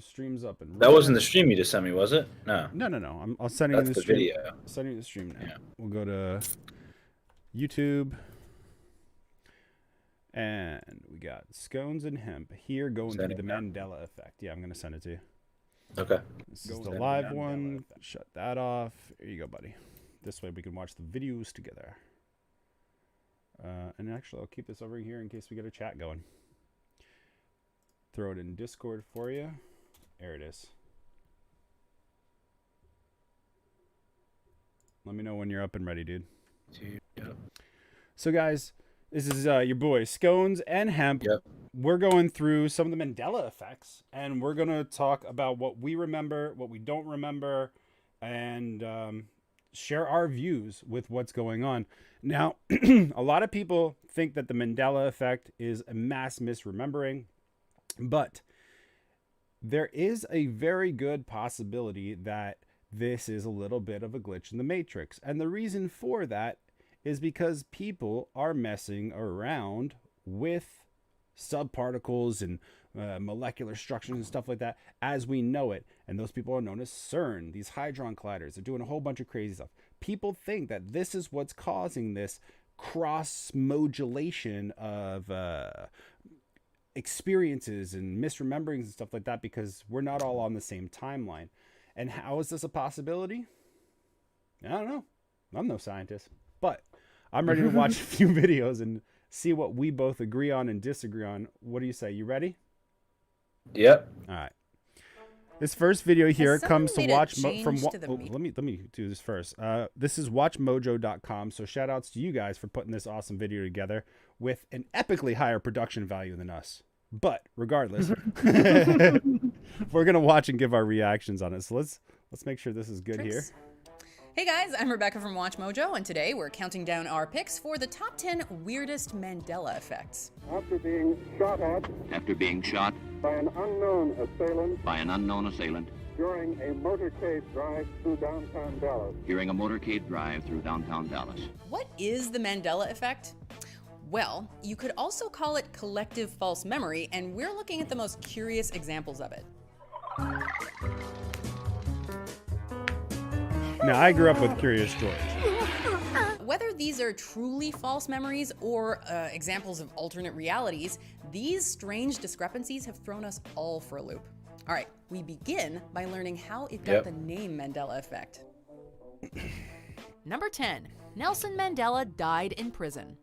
stream's up and That wasn't running. the stream you just sent me, was it? No. No. I'm sending you That's the the stream. video. Sending you the stream now. Yeah. We'll go to YouTube. And we got Skonez and Hemp here going through the Mandela Effect. Yeah, I'm going to send it to you. Okay. This is the live one. Shut that off. Here you go, buddy. This way we can watch the videos together. And actually, I'll keep this over here in case we get a chat going. Throw it in Discord for you. There it is. Let me know when you're up and ready, dude. Yep. So, guys, this is your boy Skonez and Hemp. Yep. We're going through some of the Mandela effects, and we're going to talk about what we remember, what we don't remember, and share our views with what's going on. Now, a lot of people think that the Mandela effect is a mass misremembering, but there is a very good possibility that this is a little bit of a glitch in the matrix. And the reason for that is because people are messing around with subparticles and molecular structures and stuff like that as we know it. And those people are known as CERN, these hadron colliders. They're doing a whole bunch of crazy stuff. People think that this is what's causing this cross modulation of experiences and misrememberings and stuff like that because we're not all on the same timeline. And how is this a possibility? I don't know. I'm no scientist, but I'm ready to watch a few videos and see what we both agree on and disagree on. What do you say? You ready? Yep. All right. This first video here comes to watch from let me do this first. This is watchmojo.com. So shout outs to you guys for putting this awesome video together with an epically higher production value than us. But regardless, we're gonna watch and give our reactions on it. So let's make sure this is good here. Hey guys, I'm Rebecca from Watch Mojo, and today we're counting down our picks for the top 10 weirdest Mandela effects. After being shot by an unknown assailant during a motorcade drive through downtown Dallas. What is the Mandela effect? Well, you could also call it collective false memory, and we're looking at the most curious examples of it. Now, I grew up with Curious George. Whether these are truly false memories or examples of alternate realities, these strange discrepancies have thrown us all for a loop. All right, we begin by learning how it got the name Mandela Effect. Number 10, Nelson Mandela died in prison.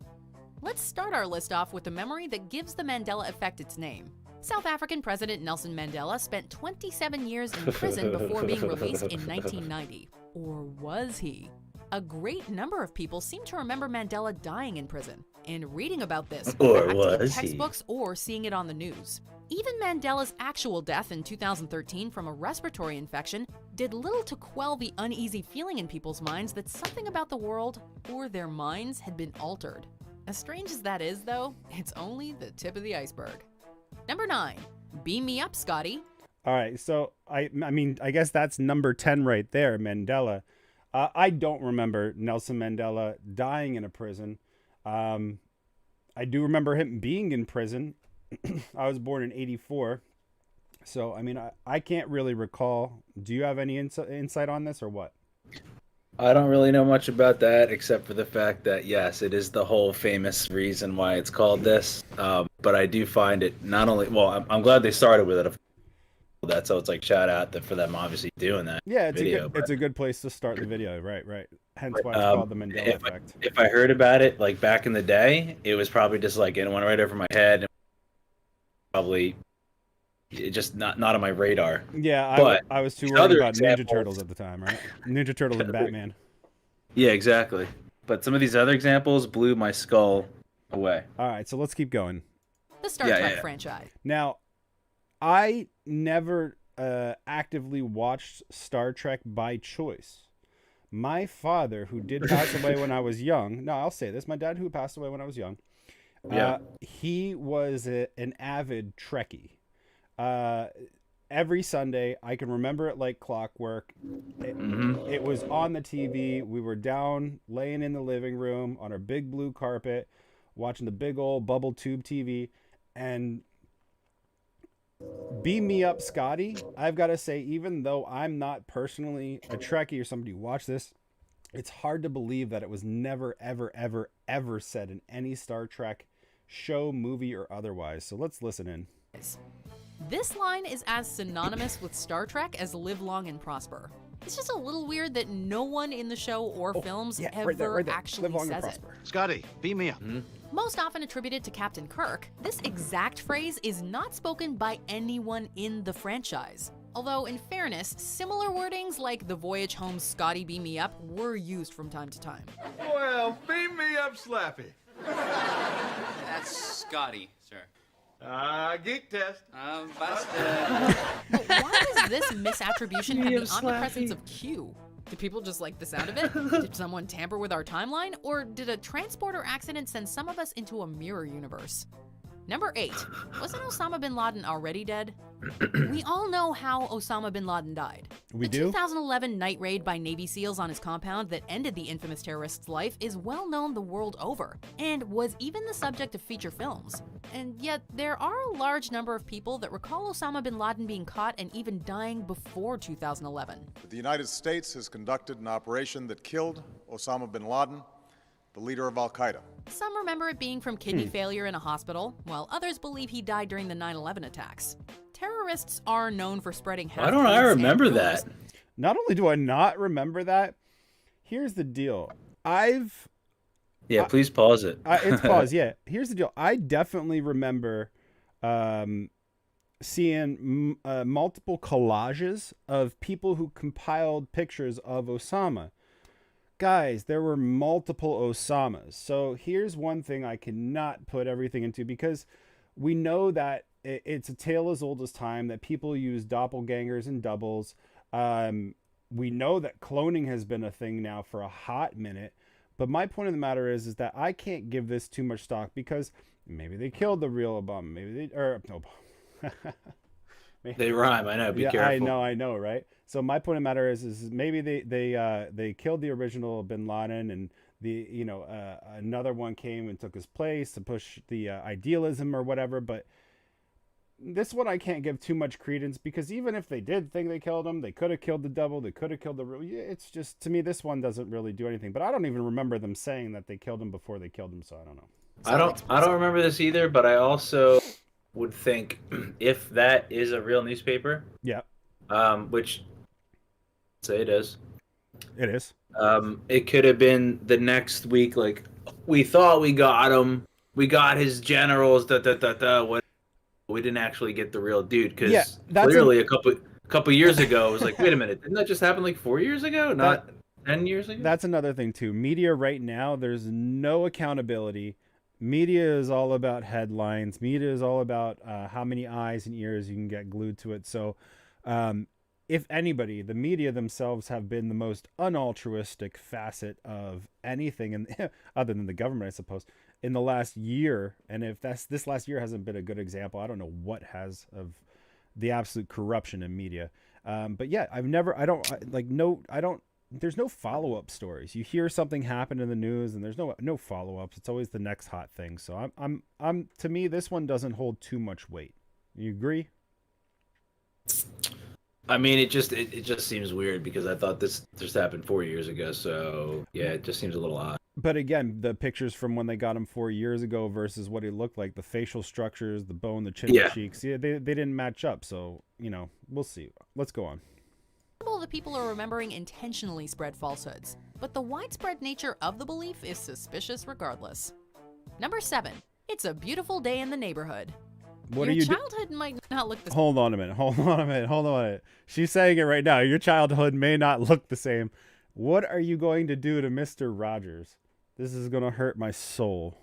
Let's start our list off with the memory that gives the Mandela Effect its name. South African President Nelson Mandela spent 27 years in prison before being released in 1990. Or was he? A great number of people seem to remember Mandela dying in prison and reading about this Or in was textbooks or seeing it on the news. Even Mandela's actual death in 2013 from a respiratory infection did little to quell the uneasy feeling in people's minds that something about the world or their minds had been altered. As strange as that is, though, it's only the tip of the iceberg. Number 9, beam me up, Scotty. All right, so I mean, I guess that's number 10 right there, Mandela. I don't remember Nelson Mandela dying in a prison. I do remember him being in prison. I was born in 84. So, I mean, I can't really recall. Do you have any insight on this or what? I don't really know much about that except for the fact that, yes, it is the whole famous reason why it's called this. But I do find it not only, well, I'm glad they started with it. So it's like shout out for them obviously doing that. Yeah, it's a good place to start the video. Right. Hence why it's called the Mandela Effect. If I heard about it like back in the day, it was probably just like it went right over my head. And probably just not on my radar. Yeah, I was too worried about Ninja Turtles at the time, right? Ninja Turtles and Batman. Yeah, exactly. But some of these other examples blew my skull away. All right, so let's keep going. The Star Trek franchise. Now, I never actively watched Star Trek by choice. My father, who did pass away when I was young, no, I'll say this, my dad who passed away when I was young, he was an avid Trekkie. Every Sunday, I can remember it like clockwork. It was on the TV. We were down, laying in the living room on our big blue carpet, watching the big old bubble tube TV, and Beam me up, Scotty. I've got to say, even though I'm not personally a Trekkie or somebody who watched this, it's hard to believe that it was never, ever, ever, ever said in any Star Trek show, movie, or otherwise. So let's listen in. This line is as synonymous with Star Trek as live long and prosper. It's just a little weird that no one in the show or films ever right there. actually Live long and says it. prosper. Scotty, beam me up. Most often attributed to Captain Kirk, this exact phrase is not spoken by anyone in the franchise. Although, in fairness, similar wordings like the voyage home Scotty beam me up were used from time to time. Well, beam me up, Slappy. That's Scotty, sir. Geek test. Busted. But why does this misattribution have the omnipresence of Q? Do people just like the sound of it? Did someone tamper with our timeline? Or did a transporter accident send some of us into a mirror universe? Number 8. Wasn't Osama bin Laden already dead? We all know how Osama bin Laden died. We the do? 2011 night raid by Navy SEALs on his compound that ended the infamous terrorist's life is well known the world over, and was even the subject of feature films. And yet, there are a large number of people that recall Osama bin Laden being caught and even dying before 2011. The United States has conducted an operation that killed Osama bin Laden, the leader of Al-Qaeda. Some remember it being from kidney failure in a hospital, while others believe he died during the 9/11 attacks. Terrorists are known for spreading Why don't I remember that? Not only do I not remember that, here's the deal. Yeah, please pause it. It's paused, yeah. Here's the deal. I definitely remember seeing multiple collages of people who compiled pictures of Osama. Guys, there were multiple Osamas. So here's one thing I cannot put everything into, because we know that it's a tale as old as time, that people use doppelgangers and doubles. We know that cloning has been a thing now for a hot minute. But my point of the matter is that I can't give this too much stock, because maybe they killed the real Obama. Maybe they, or no. They rhyme. I know. Be careful. I know, right? So my point of the matter is maybe they killed the original bin Laden, and another one came and took his place to push the idealism or whatever. But this one I can't give too much credence, because even if they did think they killed him, they could have killed the double, they could have killed the real. It's just, to me, this one doesn't really do anything. But I don't even remember them saying that they killed him before they killed him, so I don't know. I don't remember this either, but I also would think if that is a real newspaper, yeah, which say it is, it could have been the next week. Like, we thought we got him, we got his generals, what. We didn't actually get the real dude, because clearly a couple years ago it was like, wait a minute, didn't that just happen like 4 years ago, not 10 years ago? That's another thing too. Media right now, there's no accountability. Media is all about headlines. Media is all about how many eyes and ears you can get glued to it. So if anybody, the media themselves have been the most unaltruistic facet of anything, other than the government, I suppose, in the last year. And if this last year hasn't been a good example, I don't know what has, of the absolute corruption in media. But yeah, there's no follow-up stories. You hear something happen in the news and there's no follow-ups. It's always the next hot thing. So I'm to me, this one doesn't hold too much weight. You agree? I mean, it just seems weird, because I thought this just happened 4 years ago. So yeah, it just seems a little odd. But again, the pictures from when they got him 4 years ago versus what he looked like, the facial structures, the bone, the chin, the cheeks, they didn't match up. So, we'll see. Let's go on. The people are remembering intentionally spread falsehoods, but the widespread nature of the belief is suspicious regardless. Number 7. It's a beautiful day in the neighborhood. Your childhood might not look the same. Hold on a minute. She's saying it right now. Your childhood may not look the same. What are you going to do to Mr. Rogers? This is going to hurt my soul.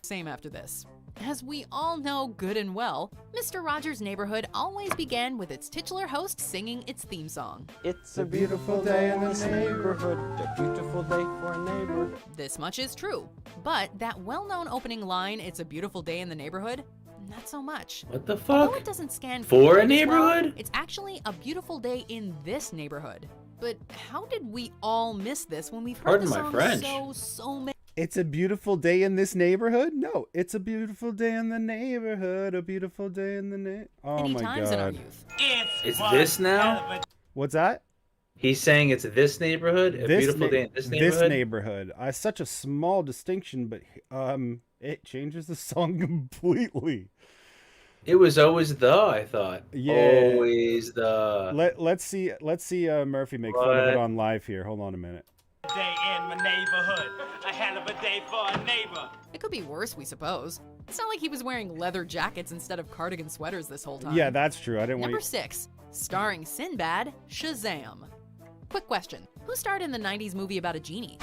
Same after this. As we all know good and well, Mr. Rogers' Neighborhood always began with its titular host singing its theme song. It's a beautiful day in this neighborhood, a beautiful day for a neighbor. This much is true, but that well-known opening line, "It's a beautiful day in the neighborhood," not so much. What the fuck? Although it doesn't scan for a as neighborhood? well, it's actually a beautiful day in this neighborhood. But how did we all miss this when we've heard Pardon the my song French. so many? It's a beautiful day in this neighborhood? No, it's a beautiful day in the neighborhood. A beautiful day in the Oh Many my times in our god. youth. It's this now? What's that? He's saying it's this neighborhood? A beautiful day in this neighborhood? This neighborhood. Such a small distinction, but it changes the song completely. It was always the, I thought. Yeah. Always the. Let's see Murphy make fun of it on live here. Hold on a minute. Day in my neighborhood, a hell of a day for a neighbor. It could be worse, we suppose. It's not like he was wearing leather jackets instead of cardigan sweaters this whole time. Yeah, that's true. I didn't want Number 6, starring Sinbad, Shazam. Quick question. Who starred in the 90s movie about a genie?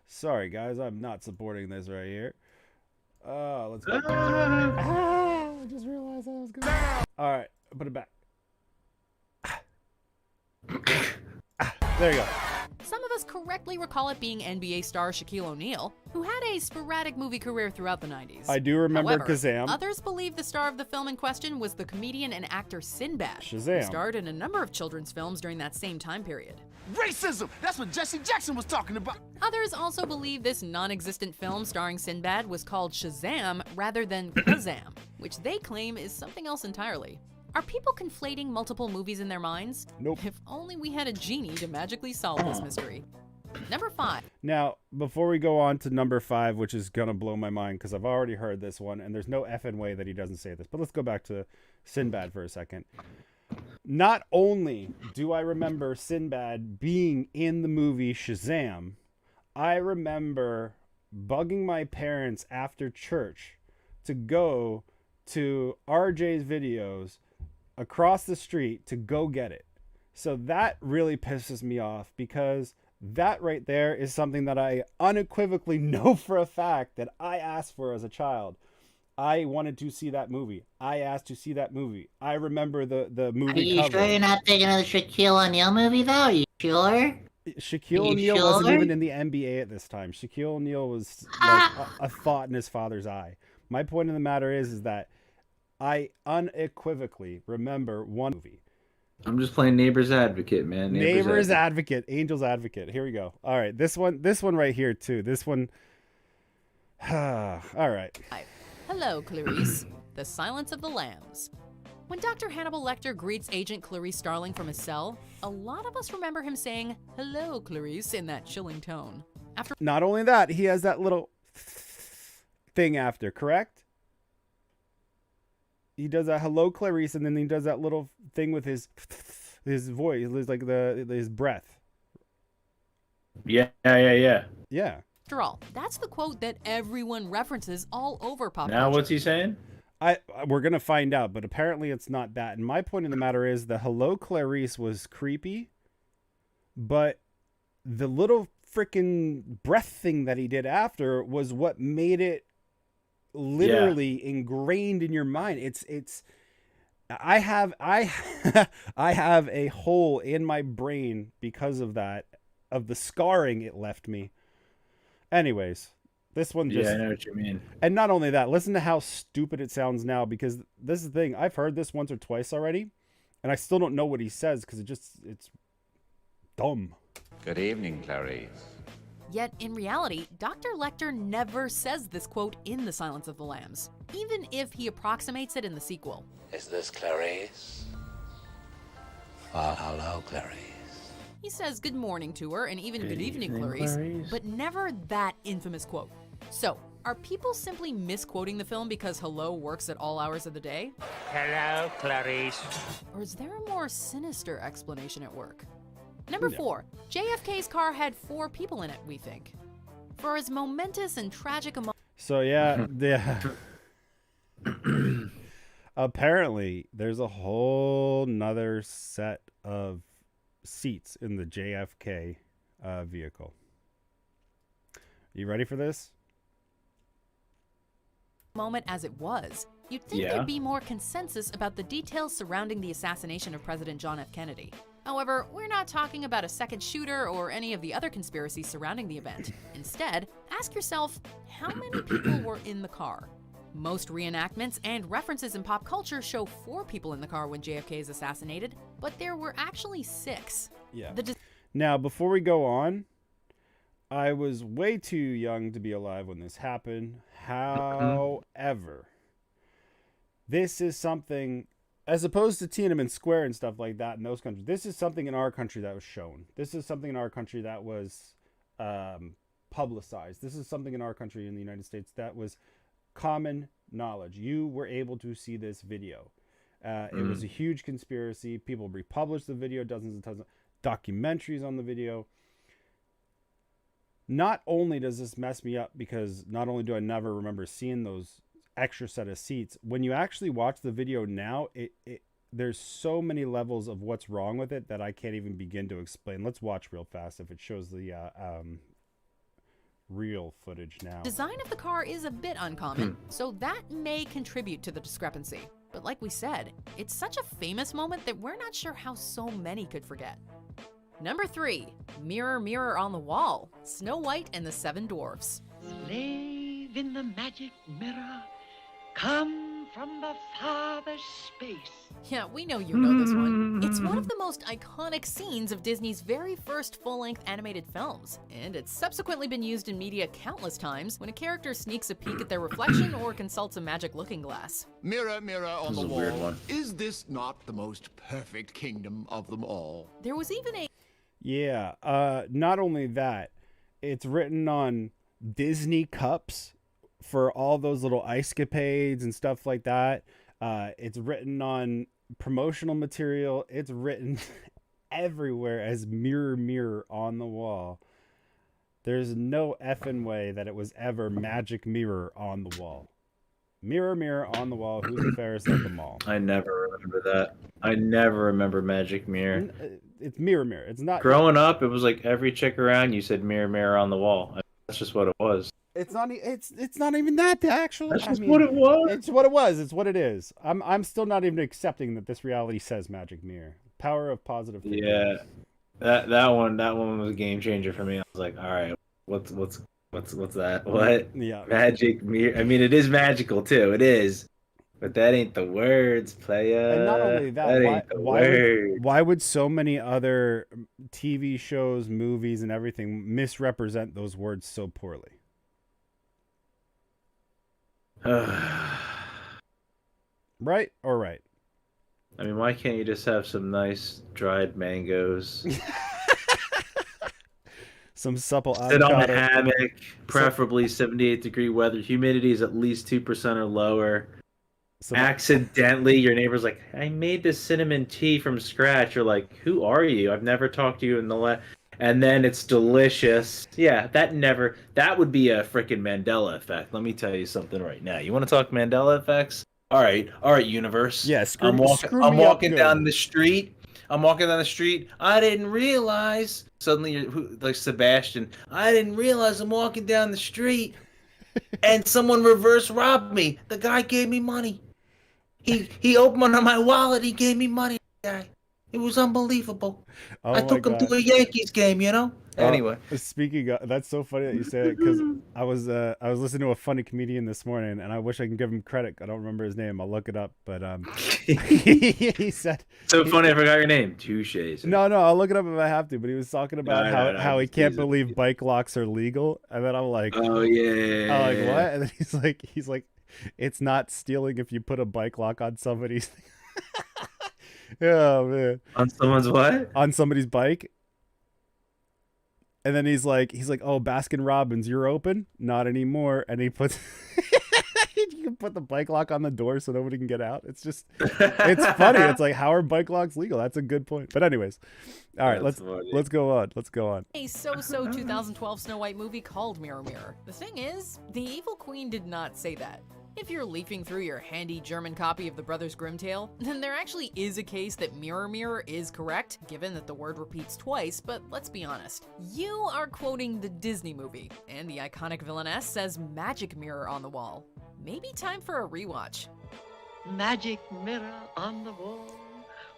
Sorry, guys. I'm not supporting this right here. Let's go. I just realized I was going. All right, put it back. There you go. Some of us correctly recall it being NBA star Shaquille O'Neal, who had a sporadic movie career throughout the 90s. I do remember However, Kazam. Others believe the star of the film in question was the comedian and actor Sinbad, Shazam. who starred in a number of children's films during that same time period. Racism! That's what Jesse Jackson was talking about. Others also believe this non-existent film starring Sinbad was called Shazam rather than Kazam, which they claim is something else entirely. Are people conflating multiple movies in their minds? Nope. If only we had a genie to magically solve this mystery. Number 5. Now, before we go on to number 5, which is gonna blow my mind because I've already heard this one, and there's no effing way that he doesn't say this. But let's go back to Sinbad for a second. Not only do I remember Sinbad being in the movie Shazam, I remember bugging my parents after church to go to RJ's Videos across the street to go get it. So that really pisses me off because that right there is something that I unequivocally know for a fact that I asked for as a child. I wanted to see that movie. I asked to see that movie. I remember the movie Are you cover. sure you're not thinking of the Shaquille O'Neal movie, though? Are you sure? Shaquille O'Neal sure? wasn't even in the NBA at this time. Shaquille O'Neal was like a thought in his father's eye. My point of the matter is that I unequivocally remember one movie. I'm just playing Neighbor's Advocate, man. Neighbor's Advocate, Angel's Advocate. Here we go. All right, this one right here too. This one. All right. Hello, Clarice. The Silence of the Lambs. When Dr. Hannibal Lecter greets Agent Clarice Starling from his cell, a lot of us remember him saying, "Hello, Clarice," in that chilling tone. After Not only that, he has that little thing after, correct? He does that "Hello, Clarice," and then he does that little thing with his voice, like his breath. Yeah. Yeah. After all, that's the quote that everyone references all over pop Now culture. what's he saying? We're gonna find out, but apparently it's not that. And my point of the matter is the "Hello, Clarice" was creepy, but the little freaking breath thing that he did after was what made it literally ingrained in your mind. I have a hole in my brain because of that, of the scarring it left me. Anyways, this one just... Yeah, I know what you mean. And not only that, listen to how stupid it sounds now, because this is the thing. I've heard this once or twice already, and I still don't know what he says because it's dumb. Good evening, Clarice. Yet, in reality, Dr. Lecter never says this quote in The Silence of the Lambs, even if he approximates it in the sequel. Is this Clarice? Well, hello, Clarice. He says good morning to her and even good evening, Clarice, but never that infamous quote. So, are people simply misquoting the film because hello works at all hours of the day? Hello, Clarice. Or is there a more sinister explanation at work? Number 4, JFK's car had 4 people in it, we think. For as momentous and tragic a So yeah, apparently there's a whole nother set of seats in the JFK vehicle. You ready for this? moment as it was, you'd think there'd be more consensus about the details surrounding the assassination of President John F. Kennedy. However, we're not talking about a second shooter or any of the other conspiracies surrounding the event. Instead, ask yourself, how many people were in the car? Most reenactments and references in pop culture show 4 people in the car when JFK is assassinated, but there were actually 6. Yeah. The Now, before we go on, I was way too young to be alive when this happened. However, this is something, as opposed to Tiananmen Square and stuff like that in those countries, this is something in our country that was shown. This is something in our country that was publicized. This is something in our country in the United States that was common knowledge. You were able to see this video. It was a huge conspiracy. People republished the video, dozens and tons of documentaries on the video. Not only does this mess me up because not only do I never remember seeing those extra set of seats, when you actually watch the video now, there's so many levels of what's wrong with it that I can't even begin to explain. Let's watch real fast if it shows the real footage now. design of the car is a bit uncommon, so that may contribute to the discrepancy. But like we said, it's such a famous moment that we're not sure how so many could forget. Number 3, Mirror, Mirror on the Wall, Snow White and the 7 Dwarfs. Slave in the magic mirror, come from the farthest space. Yeah, we know you know this one. It's one of the most iconic scenes of Disney's very first full-length animated films, and it's subsequently been used in media countless times when a character sneaks a peek at their reflection or consults a magic looking glass. Mirror, mirror on the a wall. weird one. Is this not the most perfect kingdom of them all? There was even a Yeah, not only that, it's written on Disney cups for all those little ice capades and stuff like that. It's written on promotional material. It's written everywhere as Mirror, Mirror on the Wall. There's no effing way that it was ever Magic Mirror on the Wall. Mirror, Mirror on the Wall, who's the fairest of them all? I never remember that. I never remember Magic Mirror. It's Mirror, Mirror. It's not... Growing up, it was like every chick around you said mirror, mirror on the wall. That's just what it was. It's not. It's not even that actually. That's just what it was. It's what it was. It's what it is. I'm still not even accepting that this reality says Magic Mirror. Power of positive thinking. Yeah, that one was a game changer for me. I was like, all right, what's that? What? Yeah. Magic Mirror. I mean, it is magical too. It is, but that ain't the words, playa. And not only that, words. why would so many other TV shows, movies, and everything misrepresent those words so poorly? Right or right? I mean, why can't you just have some nice dried mangoes? Some supple Sit on a avocado. hammock, preferably 78-degree weather. Humidity is at least 2% or lower. Accidentally, your neighbor's like, I made this cinnamon tea from scratch. You're like, who are you? I've never talked to you in the and then it's delicious. Yeah, that would be a freaking Mandela effect. Let me tell you something right now. You want to talk Mandela effects? All right, universe. Yeah, I'm walking down the street. I didn't realize. Suddenly, you're like Sebastian. I didn't realize I'm walking down the street, and someone reverse robbed me. The guy gave me money. He opened up my wallet. He gave me money. Guy. It was unbelievable. Oh I took him to a Yankees game, you know? Anyway. Speaking of, that's so funny that you said it, because I was listening to a funny comedian this morning, and I wish I can give him credit. I don't remember his name. I'll look it up. But he said... So funny, I forgot your name. Touche. No, I'll look it up if I have to. But he was talking about how he can't believe bike locks are legal. And then I'm like... Oh, yeah. I'm like, what? And then he's like, it's not stealing if you put a bike lock on somebody's... Oh man! On someone's what? On somebody's bike. And then he's like, oh, Baskin Robbins, you're open? Not anymore. And he puts, you can put the bike lock on the door so nobody can get out. It's just, it's funny. It's like, how are bike locks legal? That's a good point. But anyways, all right, let's go on. Let's go on. A so-so 2012 Snow White movie called Mirror, Mirror. The thing is, the evil queen did not say that. If you're leafing through your handy German copy of the Brothers Grimm tale, then there actually is a case that Mirror, Mirror is correct, given that the word repeats twice, but let's be honest. You are quoting the Disney movie, and the iconic villainess says Magic Mirror on the wall. Maybe time for a rewatch. Magic mirror on the wall.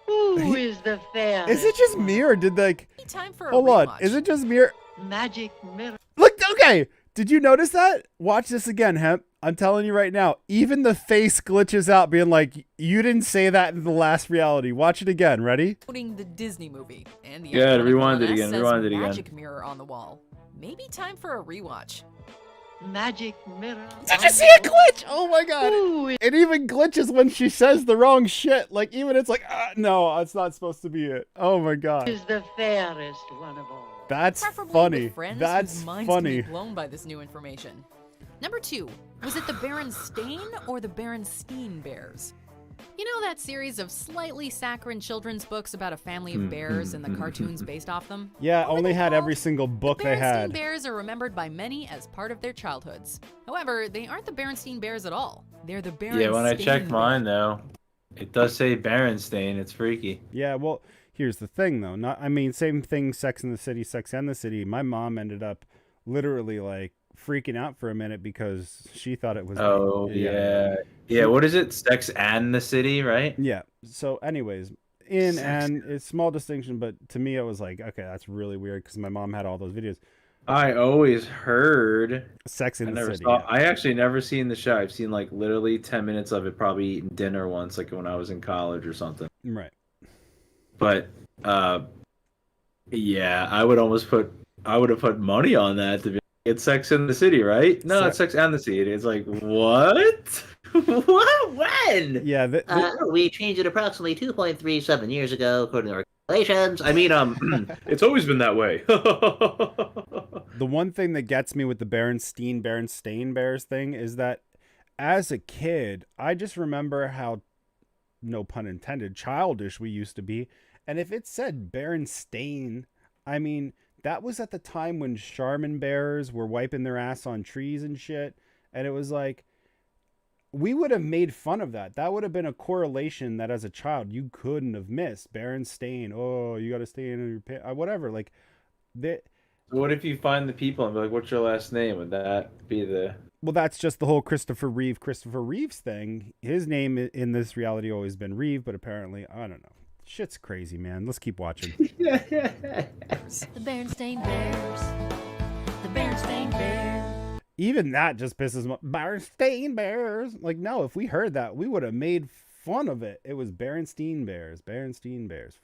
Who is the fair? Is it just me, or did Maybe time for a hold rewatch. on, is it just me? Magic mirror. Look, okay, did you notice that? Watch this again, Hemp. I'm telling you right now, even the face glitches out being like, you didn't say that in the last reality. Watch it again. Ready? Quoting the Disney movie. And the Yeah, iconic rewind it villainess again, says rewind it again. magic mirror on the wall. Maybe time for a rewatch. Magic mirror. Did you see a glitch? Oh my god. It even glitches when she says the wrong shit. Like, even it's like, no, it's not supposed to be it. Oh my god. Is the fairest one of all. That's Preferably funny. with friends That's whose minds funny. can be blown by this new information. Number 2, was it the Berenstain or the Berenstein Bears? You know that series of slightly saccharine children's books about a family of bears and the cartoons based off them? Yeah, only had every single book The they Berenstein had. Bears are remembered by many as part of their childhoods. However, they aren't the Berenstein Bears at all. They're the Berenstain Yeah, when I checked Bears. mine though, it does say Berenstain. It's freaky. Yeah, well, here's the thing though. Same thing, Sex and the City. My mom ended up literally like freaking out for a minute because she thought it was Yeah, what is it? Sex and the City, right? Yeah. So anyways, and it's small distinction, but to me it was like, okay, that's really weird because my mom had all those videos. I always heard Sex in the City. I actually never seen the show. I've seen like literally 10 minutes of it, probably eating dinner once, like when I was in college or something. Right. But yeah, I would have put money on that to be. It's Sex in the City, right? No, it's Sex and the City. It's like, what? What? When? Yeah. We changed it approximately 2.37 years ago, according to our regulations. I mean, it's always been that way. The one thing that gets me with the Berenstain Bears thing is that as a kid, I just remember how, no pun intended, childish we used to be. And if it said Berenstain, I mean, that was at the time when Charmin bears were wiping their ass on trees and shit. And it was like, we would have made fun of that. That would have been a correlation that as a child you couldn't have missed. Berenstain, oh, you got to stay in your pants, whatever. Like, what if you find the people and be like, what's your last name? Would that be the... Well, that's just the whole Christopher Reeves thing. His name in this reality always been Reeve, but apparently, I don't know. Shit's crazy, man. Let's keep watching. The Berenstain Bears. The Berenstain Bears. Even that just pisses me off. Berenstain Bears. Like, no, if we heard that, we would have made fun of it. It was Berenstain Bears.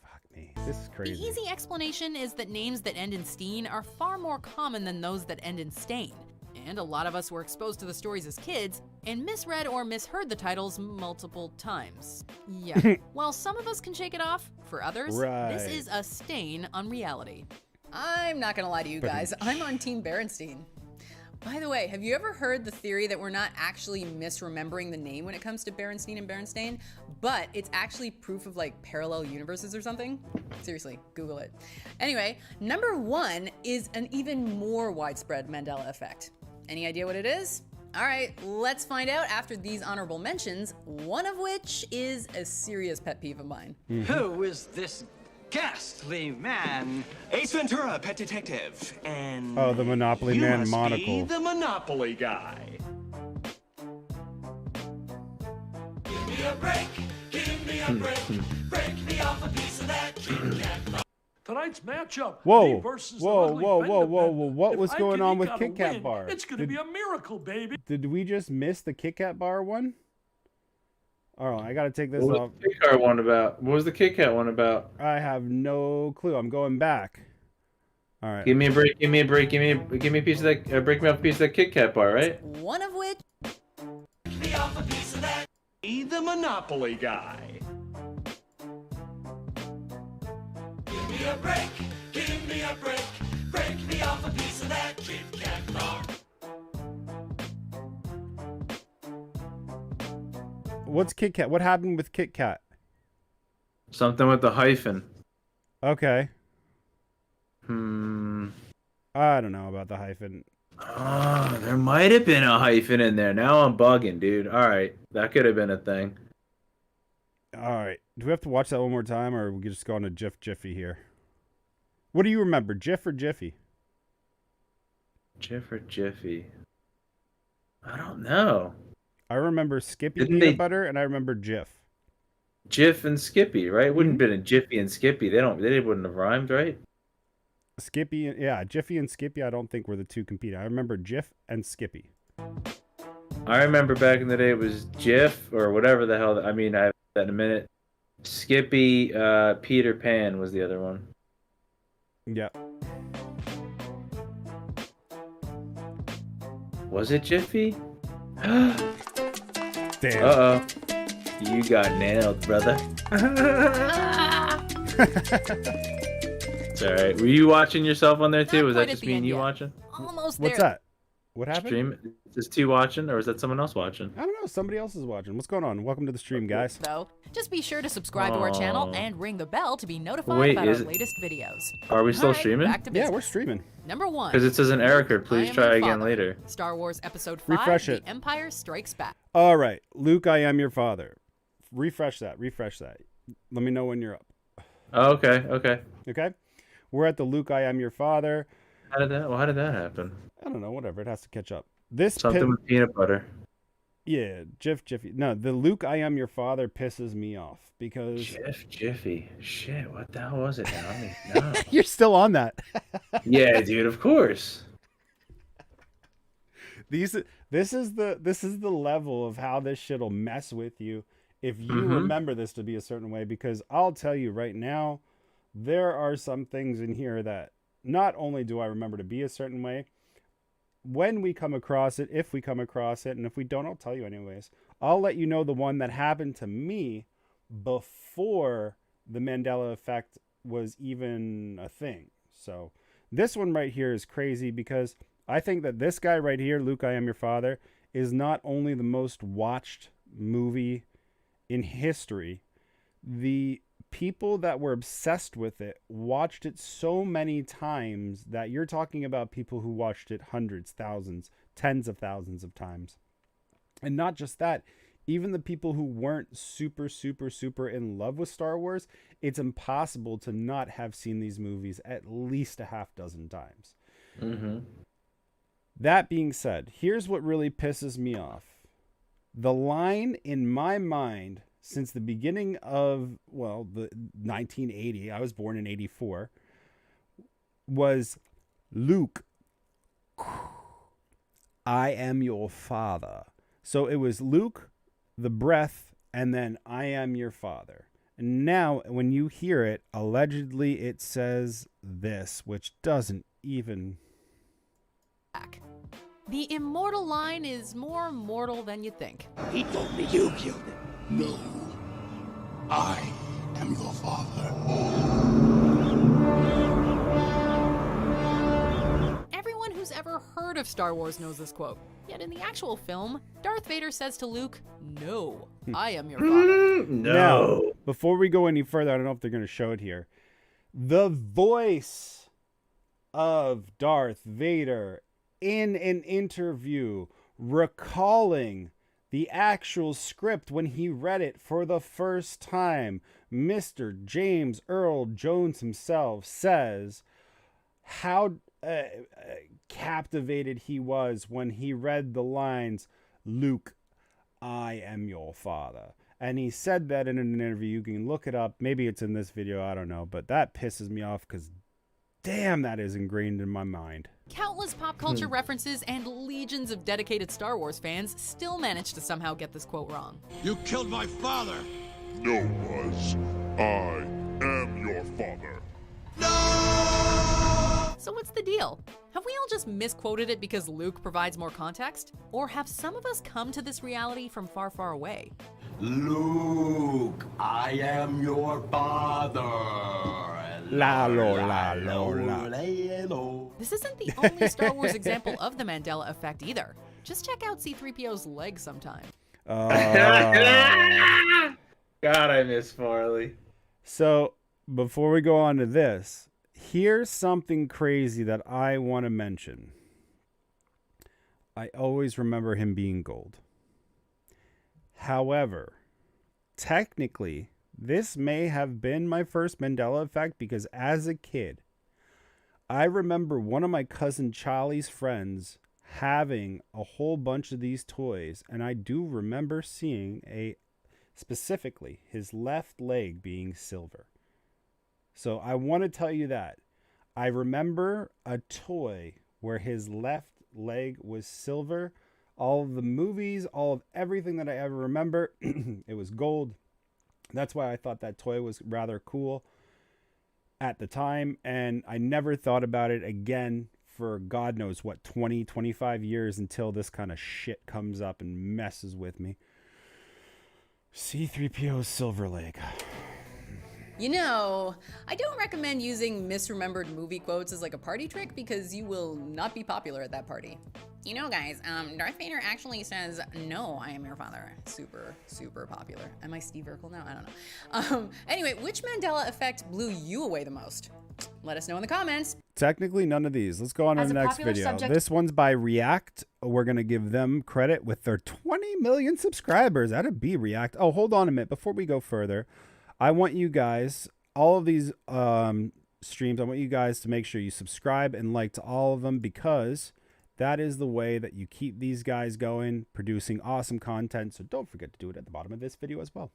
Fuck me. This is crazy. The easy explanation is that names that end in Steen are far more common than those that end in Stain. And a lot of us were exposed to the stories as kids and misread or misheard the titles multiple times. Yeah. While some of us can shake it off, for others, this is a stain on reality. I'm not gonna lie to you guys, I'm on Team Berenstain. By the way, have you ever heard the theory that we're not actually misremembering the name when it comes to Berenstein and Berenstain, but it's actually proof of like parallel universes or something? Seriously, Google it. Anyway, number 1 is an even more widespread Mandela effect. Any idea what it is? All right, let's find out after these honorable mentions, one of which is a serious pet peeve of mine. Who is this ghastly man? Ace Ventura, pet detective, and Oh, the Monopoly you Man must monocle. Be the Monopoly guy. Give me a break, give me a break, break me off a piece of that Kit Kat. Tonight's matchup. Whoa, me versus whoa, the ugly whoa, friend whoa, of whoa, Ben. whoa! What If was I going can on with eke out a Kit Kat win, Bar? It's gonna be a miracle, baby. Did we just miss the Kit Kat Bar one? Oh, I gotta take this What off. was the Kit Kat one about? What was the Kit Kat one about? I have no clue. I'm going back. All right. Give me a break. Give me a break. Give me a piece of that. Break me off a piece of that Kit Kat bar, right? One of which. Break me off a piece of that. Be the Monopoly guy. Give me a break. Give me a break. Break me off a piece of that Kit Kat bar. What's Kit Kat? What happened with Kit Kat? Something with the hyphen. Okay. I don't know about the hyphen. Oh, there might have been a hyphen in there. Now I'm bugging, dude. All right, that could have been a thing. All right. Do we have to watch that one more time, or we can just go on to Jiffy here? What do you remember, Jif or Jiffy? Jif or Jiffy? I don't know. I remember Skippy Didn't peanut they- butter, and I remember Jif. Jif and Skippy, right? Wouldn't have been a Jiffy and Skippy. They wouldn't have rhymed, right? Skippy, yeah, Jiffy and Skippy. I don't think were the two competing. I remember Jif and Skippy. I remember back in the day it was Jif or whatever the hell. I mean, I have that in a minute. Skippy, Peter Pan was the other one. Yeah. Was it Jiffy? Damn. Uh-oh. You got nailed, brother. It's alright. Were you watching yourself on there too? Was that just me and you watching? Almost What's there. that? What happened? Stream? Is two watching, or is that someone else watching? I don't know. Somebody else is watching. What's going on? Welcome to the stream, guys. Though, just be sure to subscribe to our channel and ring the bell to be notified Wait, about our is it- latest videos. Are we still All right, streaming? back to Yeah, business. we're streaming. Number 1. Because it says an error code. I Please Am try Your again Father. later. Star Wars Episode 5, Refresh it. The Empire Strikes Back. All right. Luke, I am your father. Refresh that. Refresh that. Let me know when you're up. Oh, okay, okay. Okay? We're at the Luke, I am your father. How did that happen? I don't know. Whatever. It has to catch up. This Something with peanut butter. Yeah, Jiffy. No, the Luke, I am your father pisses me off because Jiffy. Shit, what the hell was it now? I mean, no. you're still on that. Yeah, dude, of course. This is the level of how this shit'll mess with you if you remember this to be a certain way, because I'll tell you right now, there are some things in here that not only do I remember to be a certain way, when we come across it, if we come across it, and if we don't, I'll tell you anyways. I'll let you know the one that happened to me before the Mandela Effect was even a thing. So this one right here is crazy because I think that this guy right here, Luke, I Am Your Father, is not only the most watched movie in history, the people that were obsessed with it watched it so many times that you're talking about people who watched it hundreds, thousands, tens of thousands of times. And not just that, even the people who weren't super, super, super in love with Star Wars, it's impossible to not have seen these movies at least a half dozen times. Mm-hmm. That being said, here's what really pisses me off. The line in my mind since the beginning of, well, the 1980, I was born in 84, was Luke, I am your father. So it was Luke, the breath, and then I am your father. And now when you hear it, allegedly it says this, which doesn't even... The immortal line is more mortal than you think. He told me you killed him. No. I am your father. Everyone who's ever heard of Star Wars knows this quote. Yet in the actual film, Darth Vader says to Luke, "No, I am your father." Now, before we go any further, I don't know if they're going to show it here. The voice of Darth Vader in an interview recalling the actual script when he read it for the first time, Mr. James Earl Jones himself says how captivated he was when he read the lines, Luke, I am your father. And he said that in an interview. You can look it up. Maybe it's in this video. I don't know. But that pisses me off because, damn, that is ingrained in my mind. Countless pop culture references and legions of dedicated Star Wars fans still managed to somehow get this quote wrong. You killed my father. No, Buzz. I am your father. So what's the deal? Have we all just misquoted it because Luke provides more context? Or have some of us come to this reality from far, far away? Luke, I am your father. La lo la lo la. This isn't the only Star Wars example of the Mandela Effect either. Just check out C-3PO's leg sometime. God, I miss Farley. So, before we go on to this, here's something crazy that I want to mention. I always remember him being gold. However, technically, this may have been my first Mandela Effect because as a kid, I remember one of my cousin Charlie's friends having a whole bunch of these toys, and I do remember seeing specifically his left leg being silver. So I want to tell you that. I remember a toy where his left leg was silver. all of the movies, all of everything that I ever remember. It was gold. That's why I thought that toy was rather cool at the time. And I never thought about it again for God knows what, 20, 25 years until this kind of shit comes up and messes with me. C-3PO's Silver Lake. You know, I don't recommend using misremembered movie quotes as like a party trick because you will not be popular at that party. You know, guys, Darth Vader actually says, "No, I am your father." Super, super popular. Am I Steve Urkel now? I don't know. Anyway, which Mandela effect blew you away the most? Let us know in the comments. Technically, none of these. Let's go on to the next video. This one's by React. We're going to give them credit with their 20 million subscribers. That'd be React. Oh, hold on a minute. Before we go further, I want you guys, all of these streams, I want you guys to make sure you subscribe and like to all of them because that is the way that you keep these guys going, producing awesome content. So don't forget to do it at the bottom of this video as well.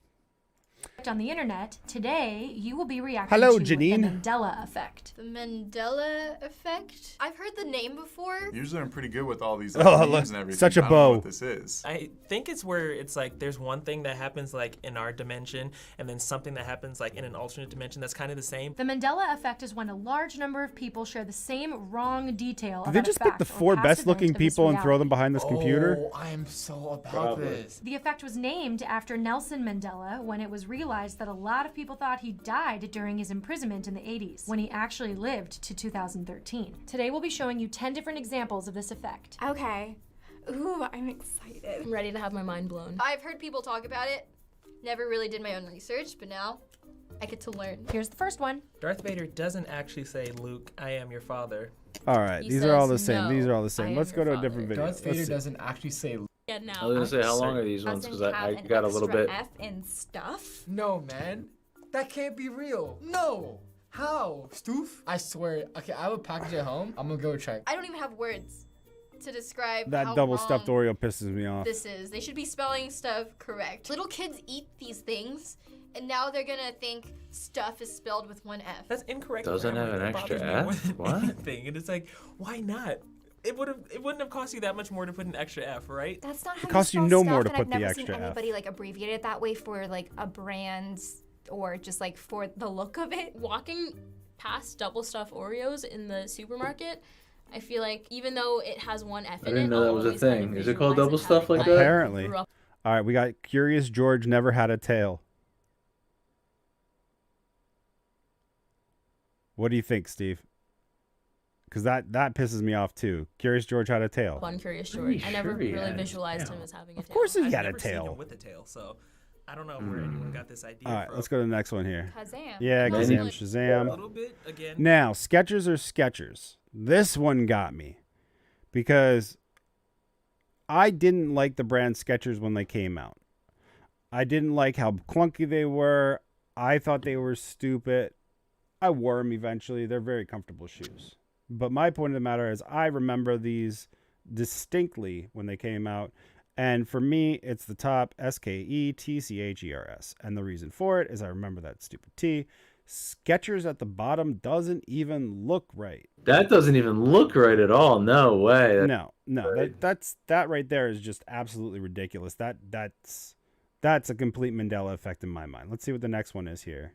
On the internet, today you will be reacting Hello, to Janine. the Mandela Effect. The Mandela Effect? I've heard the name before. Usually I'm pretty good with all these Oh, names and everything. such a I don't know bow. what this is. I think it's where it's like there's one thing that happens like in our dimension and then something that happens like in an alternate dimension that's kind of the same. The Mandela Effect is when a large number of people share the same wrong detail Did they about just a pick fact the or 4 past best event looking of this people and throw reality. them behind this computer? Oh, I am so about Probably. this. The effect was named after Nelson Mandela when it was realized that a lot of people thought he died during his imprisonment in the 80s, when he actually lived to 2013. Today we'll be showing you 10 different examples of this effect. Okay. Ooh, I'm excited. I'm ready to have my mind blown. I've heard people talk about it. Never really did my own research, but now I get to learn. Here's the first one. Darth Vader doesn't actually say, "Luke, I am your father." All right, He these are all the says, same. "No, These are all the I same. am Let's go your to a different father." video. Darth Let's Vader see. doesn't actually say. I Yeah, was now. gonna say, how long are these ones? Because I got a little bit. F in stuff? No, man. That can't be real. No. How? Stoof? I swear. Okay, I have a package at home. I'm gonna go check. I don't even have words to describe That how double wrong stuffed Oreo pisses me off. this is. They should be spelling stuff correct. Little kids eat these things, and now they're gonna think stuff is spelled with one F. That's incorrect. Doesn't have grammar. an That extra bothers me more F? than What? anything. And it's like, why not? It wouldn't have cost you that much more to put an extra F, right? That's not how costs you spell no stuff, more to and put I've the never extra seen F. anybody like abbreviate it that way for like a brand or just like for the look of it. Walking past double stuffed Oreos in the supermarket, I feel like even though it has one F in it, I didn't know that I'll was a always kind of thing. Is it called visualize double stuff having, like that? Apparently. grew up- All right, we got Curious George never had a tail. What do you think, Steve? Because that pisses me off too. Curious George had a tail. on Curious Pretty George. I never sure he really had a visualized tail. him as having a Of tail. course he I've had a never seen him tail. with a tail, so I don't know where anyone got this idea All right, from. let's go to the next one here. Kazam. Yeah, Many- Kazam, A Shazam. little bit again. Now, Skechers or Skechers? This one got me because I didn't like the brand Skechers when they came out. I didn't like how clunky they were. I thought they were stupid. I wore them eventually. They're very comfortable shoes. But my point of the matter is I remember these distinctly when they came out. And for me, it's the top Sketchers. And the reason for it is I remember that stupid T. Skechers at the bottom doesn't even look right. That doesn't even look right at all. No way. No, that right there is just absolutely ridiculous. That's a complete Mandela effect in my mind. Let's see what the next one is here.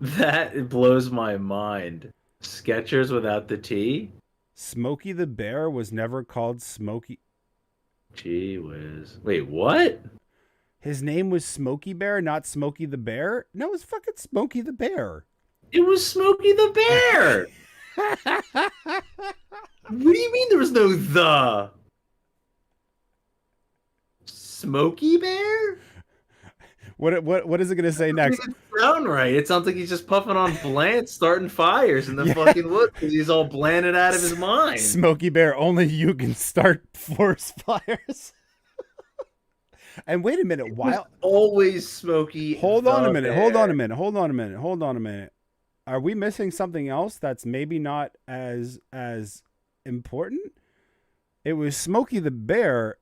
That blows my mind. Skechers without the T? Smokey the Bear was never called Smokey. Gee whiz. Wait, what? His name was Smokey Bear, not Smokey the Bear? No, it's fucking Smokey the Bear. It was Smokey the Bear! What do you mean there was no the? Smokey Bear? What is it going to say next? It doesn't sound right. It sounds like he's just puffing on bland, starting fires in the fucking woods because he's all blanded out of his mind. Smokey Bear, only you can start forest fires. And wait a minute, while always Smokey. Hold on a the minute. Bear. Hold on a minute. Are we missing something else that's maybe not as important? It was Smokey the Bear.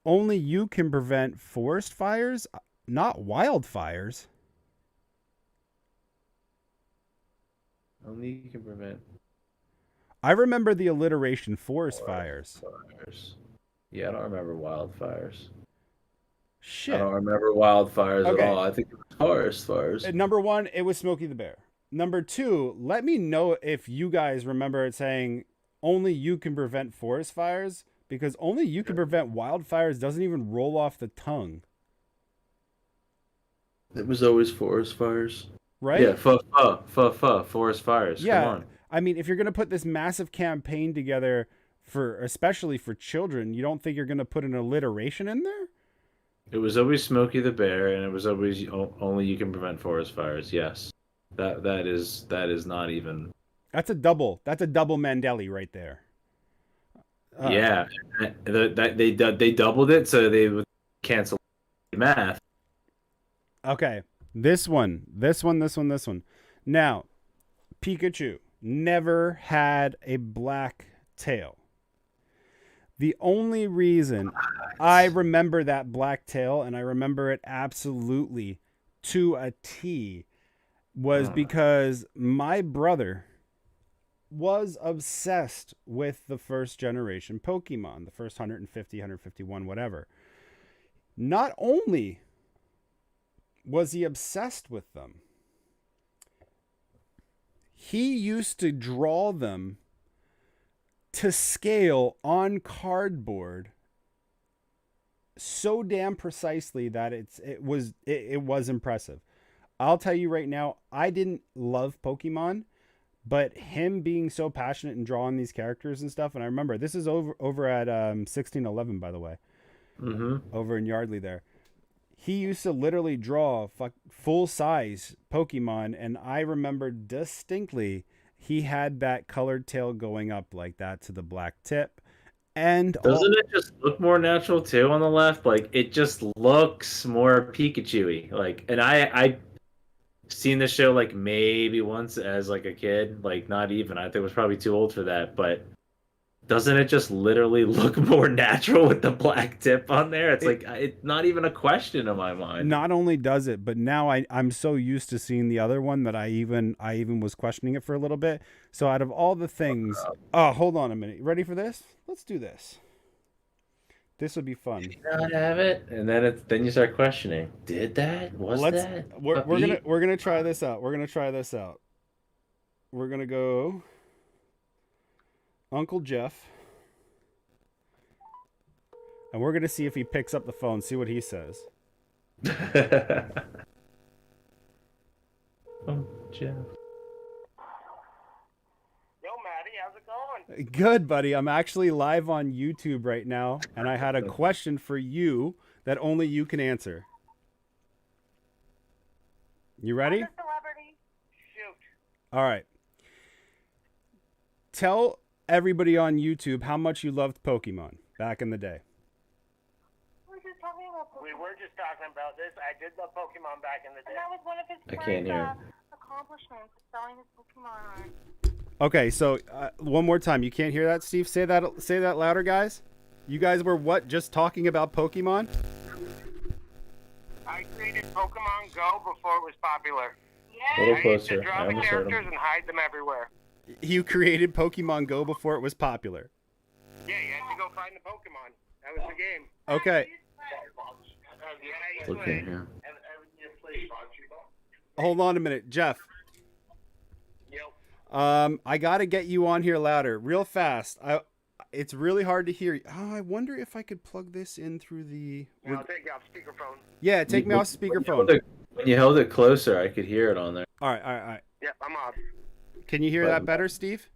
Only you can prevent forest fires, not wildfires. Only you can prevent. I remember the alliteration forest fires. Yeah, I don't remember wildfires. Shit. I don't remember wildfires Okay. at all. I think it was forest fires. Number 1, it was Smokey the Bear. Number 2, let me know if you guys remember it saying only you can prevent forest fires, because only you can prevent wildfires doesn't even roll off the tongue. It was always forest fires. Right? Yeah, forest fires. Yeah. Come on. I mean, if you're going to put this massive campaign together especially for children, you don't think you're going to put an alliteration in there? It was always Smokey the Bear, and it was always only you can prevent forest fires. Yes, that is not even. That's a double Mandela right there. Yeah, they doubled it so they would cancel math. Okay, this one. Now, Pikachu never had a black tail. The only reason I remember that black tail, and I remember it absolutely to a T, was because my brother was obsessed with the first generation Pokemon, the first 150, 151, whatever. Not only was he obsessed with them, he used to draw them to scale on cardboard so damn precisely that it was impressive. I'll tell you right now, I didn't love Pokemon, but him being so passionate and drawing these characters and stuff, and I remember this is over at 1611, by the way, over in Yardley there. He used to literally draw full size Pokemon, and I remember distinctly he had that colored tail going up like that to the black tip. And doesn't it just look more natural too on the left? Like it just looks more Pikachu-y. Like, and I seen the show like maybe once as like a kid, like not even. I think it was probably too old for that, but doesn't it just literally look more natural with the black tip on there? It's not even a question in my mind. Not only does it, but now I'm so used to seeing the other one that I even was questioning it for a little bit. So out of all the things, hold on a minute. Ready for this? Let's do this. This would be fun. Did you not have it, and then you start questioning. Did that? We're gonna try this out. We're gonna go Uncle Jeff, and we're gonna see if he picks up the phone. See what he says. Oh, Jeff. Yo, Maddie, how's it going? Good, buddy. I'm actually live on YouTube right now, and I had a question for you that only you can answer. You ready? Celebrity. Shoot. All right. Tell everybody on YouTube how much you loved Pokemon back in the day. We were just talking about this. I did love Pokemon back in the day. And that was one of his I can't hear. accomplishments, selling his Pokemon art. Okay, so one more time. You can't hear that, Steve? Say that louder, guys. You guys were what? Just talking about Pokemon? I created Pokemon Go before it was popular. A little I used closer. to draw I the almost heard characters him. and hide them everywhere. You created Pokemon Go before it was popular. Yeah, you had to go find the Pokemon. That was the game. Okay. Okay, yeah. Hold on a minute, Jeff. Yep. I gotta get you on here louder, real fast. It's really hard to hear you. Oh, I wonder if I could plug this in through the. Yeah, I'll take you off speakerphone. Yeah, take me off speakerphone. When you held it closer, I could hear it on there. All right. Yep, I'm off. Can you hear that better, Steve?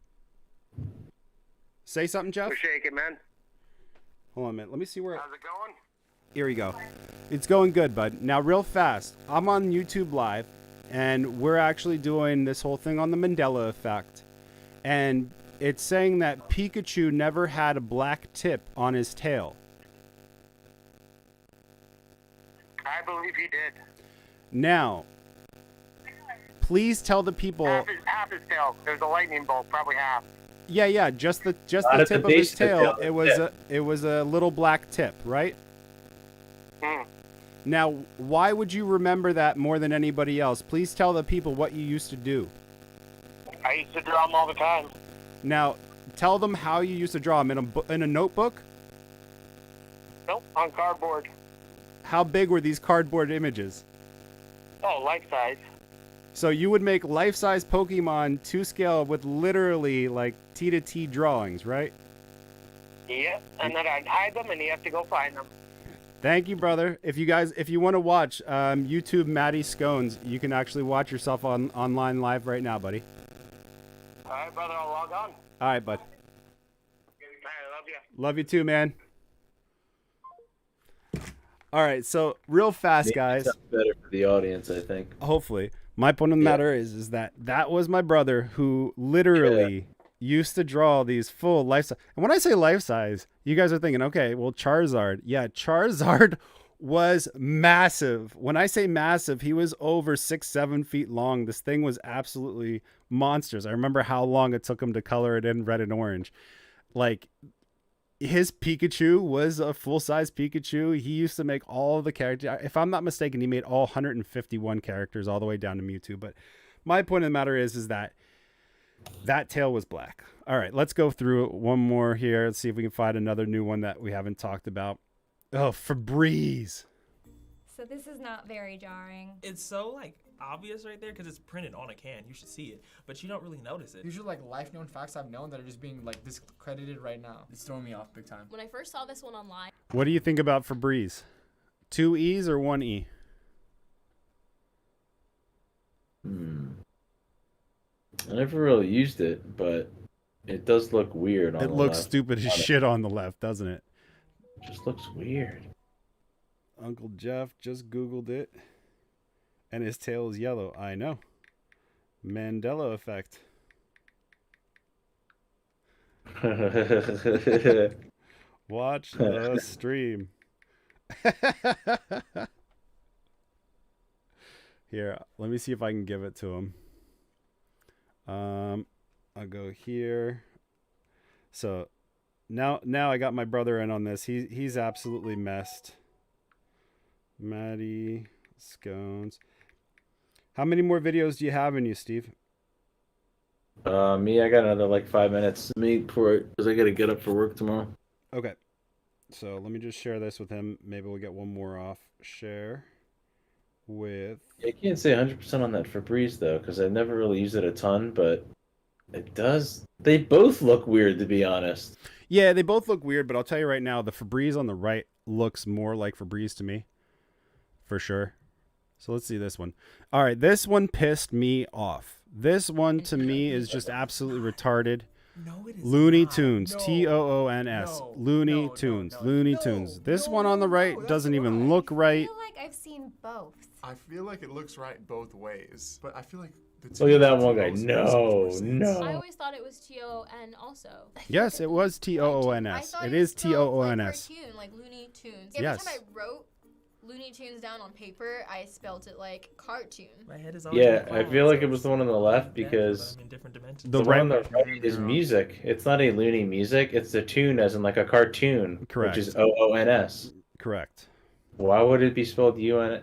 Say something, Jeff. We're shaking, man. Hold on a minute. Let me see where. How's it going? Here we go. It's going good, bud. Now, real fast. I'm on YouTube Live, and we're actually doing this whole thing on the Mandela Effect. And it's saying that Pikachu never had a black tip on his tail. I believe he did. Now, please tell the people. Half his tail. There's a lightning bolt, probably half. Yeah, just the tip at the of base his of the tail. tail. It was a little black tip, right? Now, why would you remember that more than anybody else? Please tell the people what you used to do. I used to draw them all the time. Now, tell them how you used to draw them in a notebook. Nope, on cardboard. How big were these cardboard images? Oh, life size. So you would make life-size Pokemon to scale with literally like T to T drawings, right? Yep, and then I'd hide them, and you have to go find them. Thank you, brother. If you want to watch YouTube Matty Skonez, you can actually watch yourself online live right now, buddy. All right, brother, I'll log on. All right, bud. All right, love you. Love you too, man. All right, so real fast, Maybe guys. it's better for the audience, I think. Hopefully. My point of the matter is that was my brother who literally used to draw these full life size. And when I say life size, you guys are thinking, okay, well, Charizard. Yeah, Charizard was massive. When I say massive, he was over 6-7 feet long. This thing was absolutely monsters. I remember how long it took him to color it in red and orange. Like, his Pikachu was a full-size Pikachu. He used to make all the characters. If I'm not mistaken, he made all 151 characters all the way down to Mewtwo. But my point of the matter is that tail was black. All right, let's go through one more here. Let's see if we can find another new one that we haven't talked about. Oh, Febreze. So this is not very jarring. It's so like obvious right there because it's printed on a can. You should see it, but you don't really notice it. These are like life-known facts I've known that are just being like discredited right now. It's throwing me off big time. When I first saw this one online, What do you think about Febreze? 2 E's or 1 E? I never really used it, but it does look weird on It the looks left. stupid as shit on the left, doesn't it? It just looks weird. Uncle Jeff just Googled it. And his tail is yellow. I know. Mandela Effect. Watch the stream. Here, let me see if I can give it to him. I'll go here. So now I got my brother in on this. He's absolutely messed. Matty Skonez. How many more videos do you have in you, Steve? Me, I got another like 5 minutes to meet for it because I got to get up for work tomorrow. Okay. So let me just share this with him. Maybe we'll get one more off. Share with... I can't say 100% on that Febreze though because I've never really used it a ton, but it does. They both look weird to be honest. Yeah, they both look weird, but I'll tell you right now, the Febreze on the right looks more like Febreze to me. For sure. So let's see this one. All right, this one pissed me off. This one to me is just absolutely retarded. No, it is Looney not. Tunes. No. Toons. No. Looney Tunes. Looney Tunes. This one on the right doesn't even look I right. feel like I've seen both. I feel like it looks right both ways, but I feel like the Look at that two one guy. most No, makes more no. I always thought it was T-O-N also. Yes, it was Toons. It is Toons. Cartoon, like Looney Tunes. Yes. Every time I wrote Looney Tunes down on paper, I spelled it like cartoon. My head is always Yeah, I feel like it was the one on the left because in different dimensions. the one on the right is music. It's not a loony music. It's the tune as in like a cartoon, Correct. which is OONS. Correct. Why would it be spelled UN?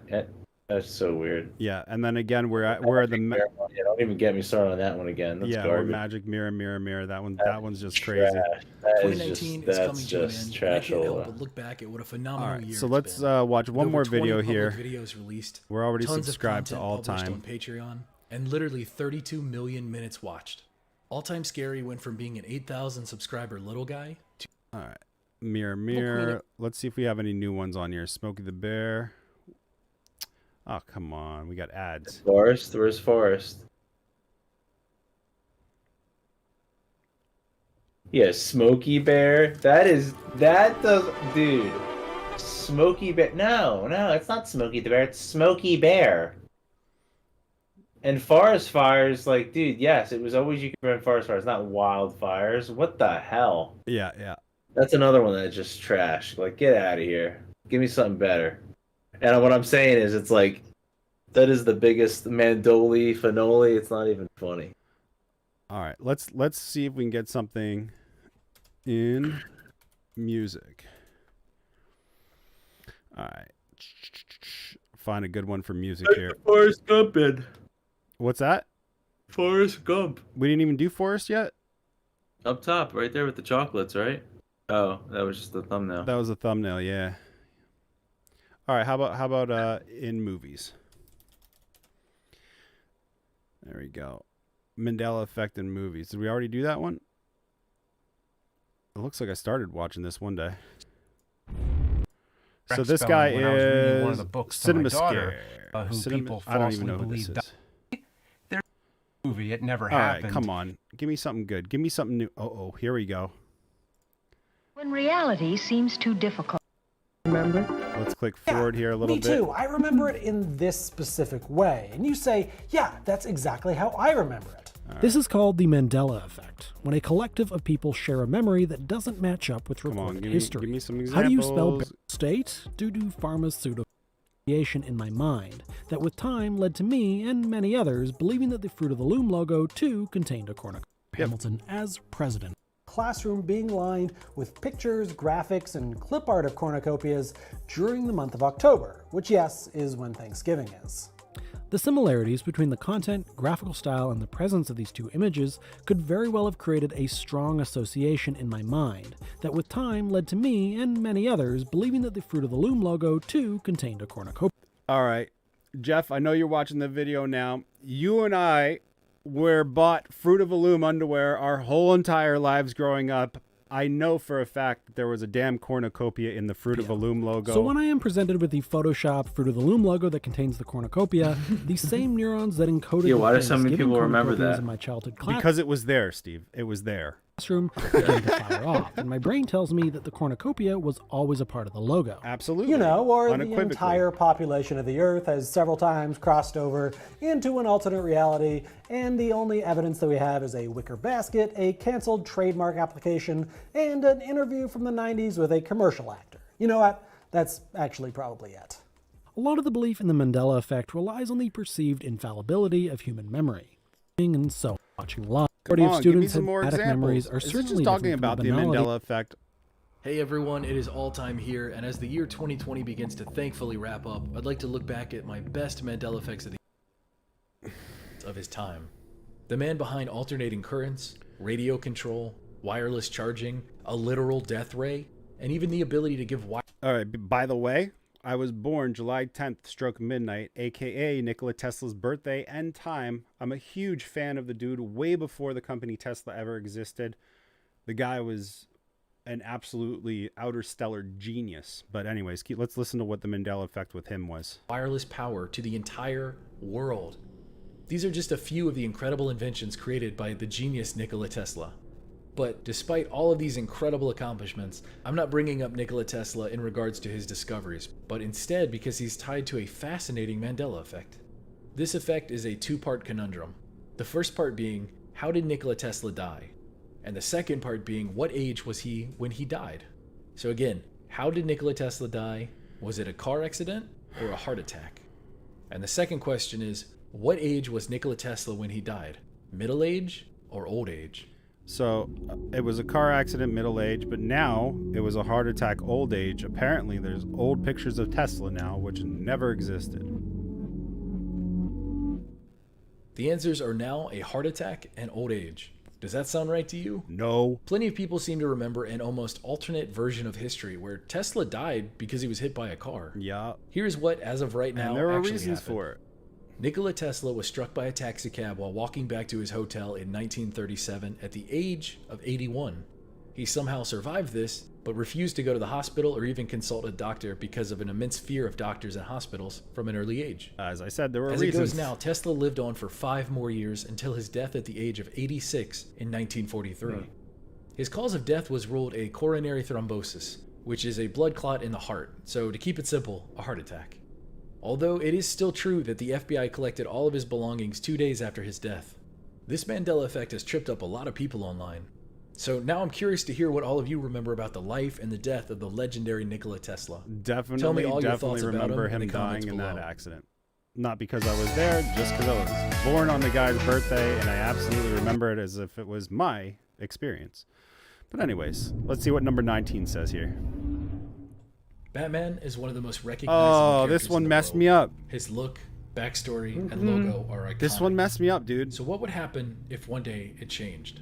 That's so weird. Yeah, and then again, we're the Yeah, don't even get me started on that one again. That's yeah, or garbage. magic mirror, mirror, mirror. That one's just crazy. Trash. That is 2019 is that's coming to an just end. trash. I can't all help over. but look back at what a phenomenal All right, year so it's let's been. watch With one over more 20 video public here. Videos released. We're already Tons of subscribed to content all published time. on Patreon, and literally 32 million minutes watched. All Time Scary went from being an 8,000 subscriber little guy to All right, mirror, mirror. Let's see if we have any new ones on here. Smokey the Bear. Oh, come on. We got ads. Forest? Where's Forest? Yeah, Smokey Bear. That does, dude. Smokey Bear. No, it's not Smokey the Bear. It's Smokey Bear. And forest fires, like, dude, yes, it was always you could prevent forest fires, not wildfires. What the hell? Yeah, yeah. That's another one that's just trash. Like, get out of here. Give me something better. And what I'm saying is, it's like, that is the biggest Mandoli finoli. It's not even funny. All right, let's see if we can get something in music. All right, find a good one for music here. Forrest Gump in. What's that? Forrest Gump. We didn't even do Forrest yet. Up top, right there with the chocolates, right? Oh, that was just the thumbnail. That was a thumbnail, yeah. All right, how about in movies? There we go. Mandela Effect in movies. Did we already do that one? It looks like I started watching this one day. So this guy when I was reading one of is the books to Cinema my daughter, Scare. who people I don't falsely even know who this believe is. There's a movie. It never All happened. right, come on. Give me something good. Give me something new. Oh, here we go. When reality seems too difficult. Remember? Let's click forward here a little Me bit. too. I remember it in this specific way. And you say, yeah, that's exactly how I remember it. This is called the Mandela Effect, when a collective of people share a memory that doesn't match up with recorded history. Give me some How do you spell examples. state? Due to pharmaceutical association in my mind that with time led to me and many others believing that the Fruit of the Loom logo too contained a cornucopia. Hamilton as president. Classroom being lined with pictures, graphics, and clip art of cornucopias during the month of October, which, yes, is when Thanksgiving is. The similarities between the content, graphical style, and the presence of these two images could very well have created a strong association in my mind that with time led to me and many others believing that the Fruit of the Loom logo too contained a cornucopia. All right. Jeff, I know you're watching the video now. You and I were bought Fruit of the Loom underwear our whole entire lives growing up. I know for a fact that there was a damn cornucopia in the Fruit of the Loom logo. So when I am presented with the Photoshop Fruit of the Loom logo that contains the cornucopia, the same neurons that encoded Yeah, why the do so many Thanksgiving people remember cornucopias that? in my childhood class Because it was there, Steve. It was there. classroom begin to fire off, and my brain tells me that the cornucopia was always a part of the logo. Absolutely. You know, or the Unequivocally. entire population of the Earth has several times crossed over into an alternate reality, and the only evidence that we have is a wicker basket, a canceled trademark application, and an interview from the 90s with a commercial actor. You know what? That's actually probably it. A lot of the belief in the Mandela Effect relies on the perceived infallibility of human memory. And so, watching live, Come of on, give me students some have more traumatic examples. memories are Is this certainly just talking different about from the banality. Mandela Effect? Hey everyone, it is all time here, and as the year 2020 begins to thankfully wrap up, I'd like to look back at my best Mandela effects of his time. The man behind alternating currents, radio control, wireless charging, a literal death ray, and even the ability to give All right, by the way, I was born July 10th, stroke midnight, aka Nikola Tesla's birthday and time. I'm a huge fan of the dude way before the company Tesla ever existed. The guy was an absolutely outer stellar genius. But anyways, let's listen to what the Mandela Effect with him was. wireless power to the entire world. These are just a few of the incredible inventions created by the genius Nikola Tesla. But despite all of these incredible accomplishments, I'm not bringing up Nikola Tesla in regards to his discoveries, but instead because he's tied to a fascinating Mandela effect. This effect is a two-part conundrum. The first part being, how did Nikola Tesla die? And the second part being, what age was he when he died? So again, how did Nikola Tesla die? Was it a car accident or a heart attack? And the second question is, what age was Nikola Tesla when he died? Middle age or old age? So it was a car accident, middle age, but now it was a heart attack, old age. Apparently there's old pictures of Tesla now, which never existed. The answers are now a heart attack and old age. Does that sound right to you? No. Plenty of people seem to remember an almost alternate version of history where Tesla died because he was hit by a car. Yeah. Here's what, as of right now, And there were actually reasons happened. for it. Nikola Tesla was struck by a taxicab while walking back to his hotel in 1937 at the age of 81. He somehow survived this, but refused to go to the hospital or even consult a doctor because of an immense fear of doctors and hospitals from an early age. As I said, there were As reasons. it goes now, Tesla lived on for 5 more years until his death at the age of 86 in 1943. His cause of death was ruled a coronary thrombosis, which is a blood clot in the heart. So to keep it simple, a heart attack. Although it is still true that the FBI collected all of his belongings 2 days after his death. This Mandela effect has tripped up a lot of people online. So now I'm curious to hear what all of you remember about the life and the death of the legendary Nikola Tesla. Definitely, Tell me all your thoughts about remember him in him the comments dying in that below. accident. Not because I was there, just because I was born on the guy's birthday, and I absolutely remember it as if it was my experience. But anyways, let's see what number 19 says here. Batman is one of the most recognizable Oh, characters this one in the messed world. me up. His look, backstory, and Mhm. logo are iconic. This one messed me up, dude. So what would happen if one day it changed?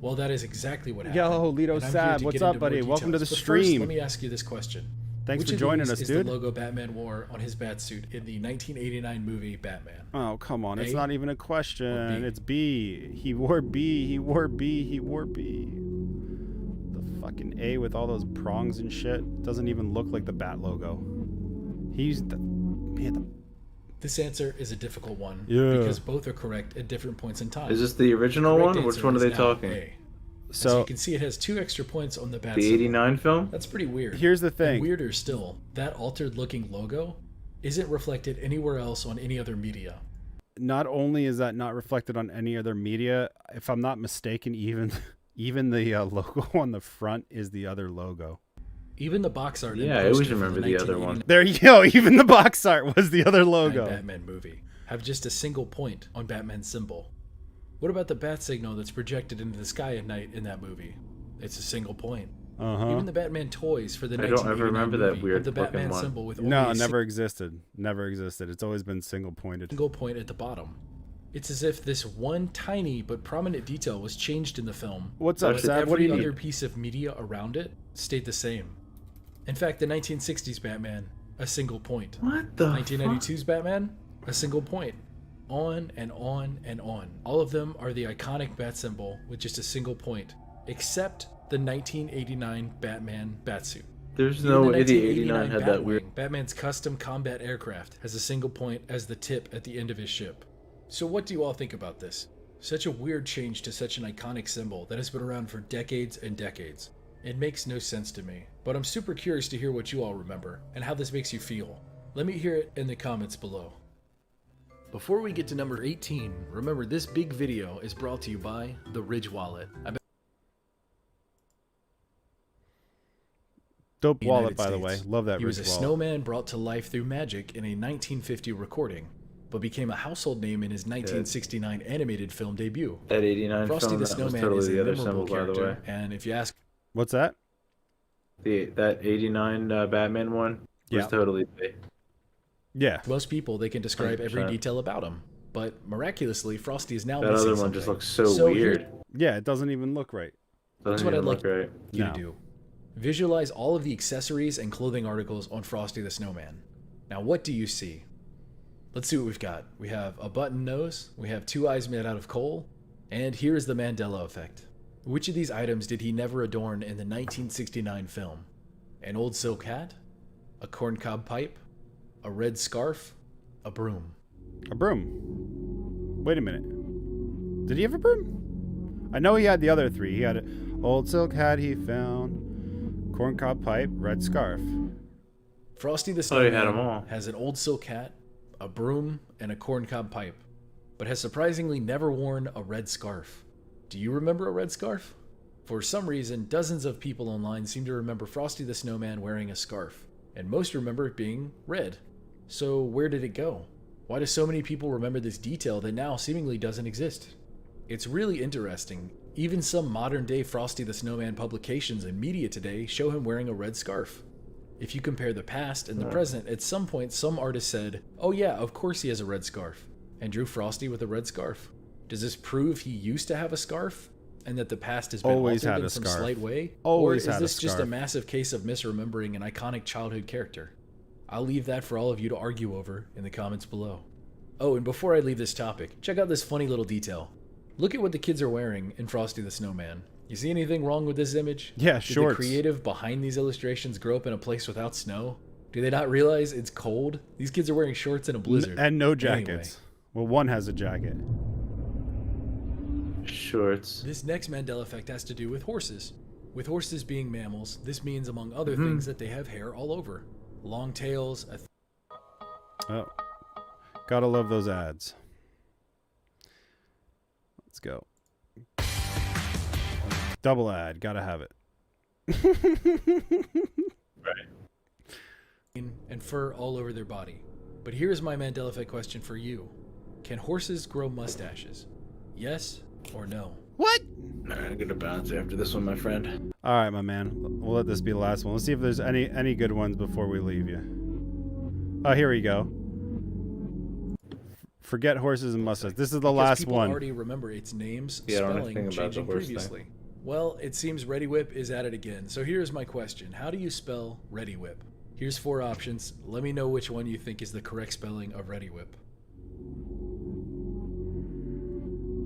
Well, that is exactly what happened. Yo, Lido and I'm here Sab, to what's get up, into more buddy? Welcome to the details. But first, stream. let me ask you this question. Thanks Which for of joining these us, is dude. the logo Batman wore on his batsuit in the 1989 movie Batman? Oh, come on. It's A not even a question. It's B. He wore B. He wore B. He wore B. The fucking A with all those prongs and shit doesn't even look like the Bat logo. He had the... This answer is a difficult one Yeah. because both are correct at different points in time. Is this the original Correct one? Which answer one are is they now talking? A. So As you can see, it has 2 extra points on the bat. The symbol. 89 film? That's pretty weird. Here's the thing. And weirder still, that altered looking logo isn't reflected anywhere else on any other media. Not only is that not reflected on any other media, if I'm not mistaken, even the logo on the front is the other logo. Even the box art. Yeah, I always remember the other one. There you go. Even the box art was the other logo. Batman movie have just a single point on Batman's symbol. What about the bat signal that's projected into the sky at night in that movie? It's a single point. Even the Batman toys for the I don't ever 1989 remember movie that weird have the Batman fucking one. symbol with only No, a never existed. Never existed. It's always been single pointed. single point at the bottom. It's as if this one tiny but prominent detail was changed in the film. What's up, but Zab? What do you every other need? piece of media around it stayed the same. In fact, the 1960s Batman, a single point. What the 1992's Batman, a single point. On and on and on. All of them are the iconic bat symbol with just a single point, except the 1989 Batman batsuit. There's Even no the way the 1989 89 had that Batwing, weird... Batman's custom combat aircraft has a single point as the tip at the end of his ship. So what do you all think about this? Such a weird change to such an iconic symbol that has been around for decades and decades. It makes no sense to me, but I'm super curious to hear what you all remember and how this makes you feel. Let me hear it in the comments below. Before we get to number 18, remember this big video is brought to you by the Ridge Wallet. Dope wallet, United by the way. States. Love that He was a Ridge wallet. snowman brought to life through magic in a 1950 recording, but became a household name in his 1969 animated film debut. That 89 Frosty film, the that was Snowman totally is a the other memorable symbol, by the character, way. and if you ask... What's that? That 89 Batman one was Yeah. totally... Yeah. Most people, they can describe every 100%. detail about him, but miraculously, Frosty is now That missing other one something. just looks so weird. Yeah, it doesn't even look right. That's what I'd like you No. to do. Visualize all of the accessories and clothing articles on Frosty the Snowman. Now, what do you see? Let's see what we've got. We have a button nose, we have 2 eyes made out of coal, and here's the Mandela Effect. Which of these items did he never adorn in the 1969 film? An old silk hat? A corncob pipe? A red scarf? A broom? A broom. Wait a minute. Did he have a broom? I know he had the other 3. He had an old silk hat he found, corncob pipe, red scarf. Frosty the thought he had 'em Snowman all. has an old silk hat, a broom, and a corncob pipe, but has surprisingly never worn a red scarf. Do you remember a red scarf? For some reason, dozens of people online seem to remember Frosty the Snowman wearing a scarf, and most remember it being red. So where did it go? Why do so many people remember this detail that now seemingly doesn't exist? It's really interesting. Even some modern-day Frosty the Snowman publications and media today show him wearing a red scarf. If you compare the past and the present, at some point some artist said, "Oh yeah, of course he has a red scarf," and drew Frosty with a red scarf. Does this prove he used to have a scarf? And that the past has been Always altered had in a some scarf. slight way? Always or is had a this just a scarf. massive case of misremembering an iconic childhood character? I'll leave that for all of you to argue over in the comments below. Oh, and before I leave this topic, check out this funny little detail. Look at what the kids are wearing in Frosty the Snowman. You see anything wrong with this image? Yeah, Did shorts. the creative behind these illustrations grow up in a place without snow? Do they not realize it's cold? These kids are wearing shorts in a blizzard. And no Anyway, jackets. Well, one has a jacket. Shorts. this next Mandela effect has to do with horses. With horses being mammals, this means, among other Mm-hmm. things, that they have hair all over. Long tails, Oh. Gotta love those ads. Let's go. Double ad. Gotta have it. and fur all over their body. But here's my Mandela effect question for you. Can horses grow mustaches? Yes or no? What? I'm gonna bounce after this one, my friend. All right, my man. We'll let this be the last one. Let's see if there's any good ones before we leave you. Oh, here we go. Forget horses and mustaches. This is the Because last people one. already remember its name's Yeah, I don't know spelling anything about the changing horse thing. previously. Well, it seems Reddi-wip is at it again. So here's my question. How do you spell Reddi-wip? Here's 4 options. Let me know which one you think is the correct spelling of Reddi-wip.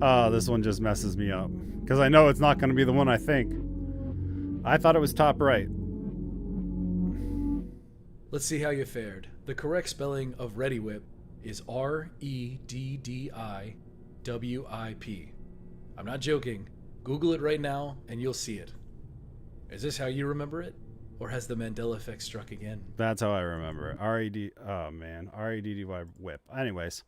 Oh, this one just messes me up. Because I know it's not going to be the one I think. I thought it was top right. Let's see how you fared. The correct spelling of Reddi-wip is R-E-D-D-I-W-I-P. I'm not joking. Google it right now and you'll see it. Is this how you remember it? Or has the Mandela Effect struck again? That's how I remember it. R-E-D-D-Y whip. Anyways,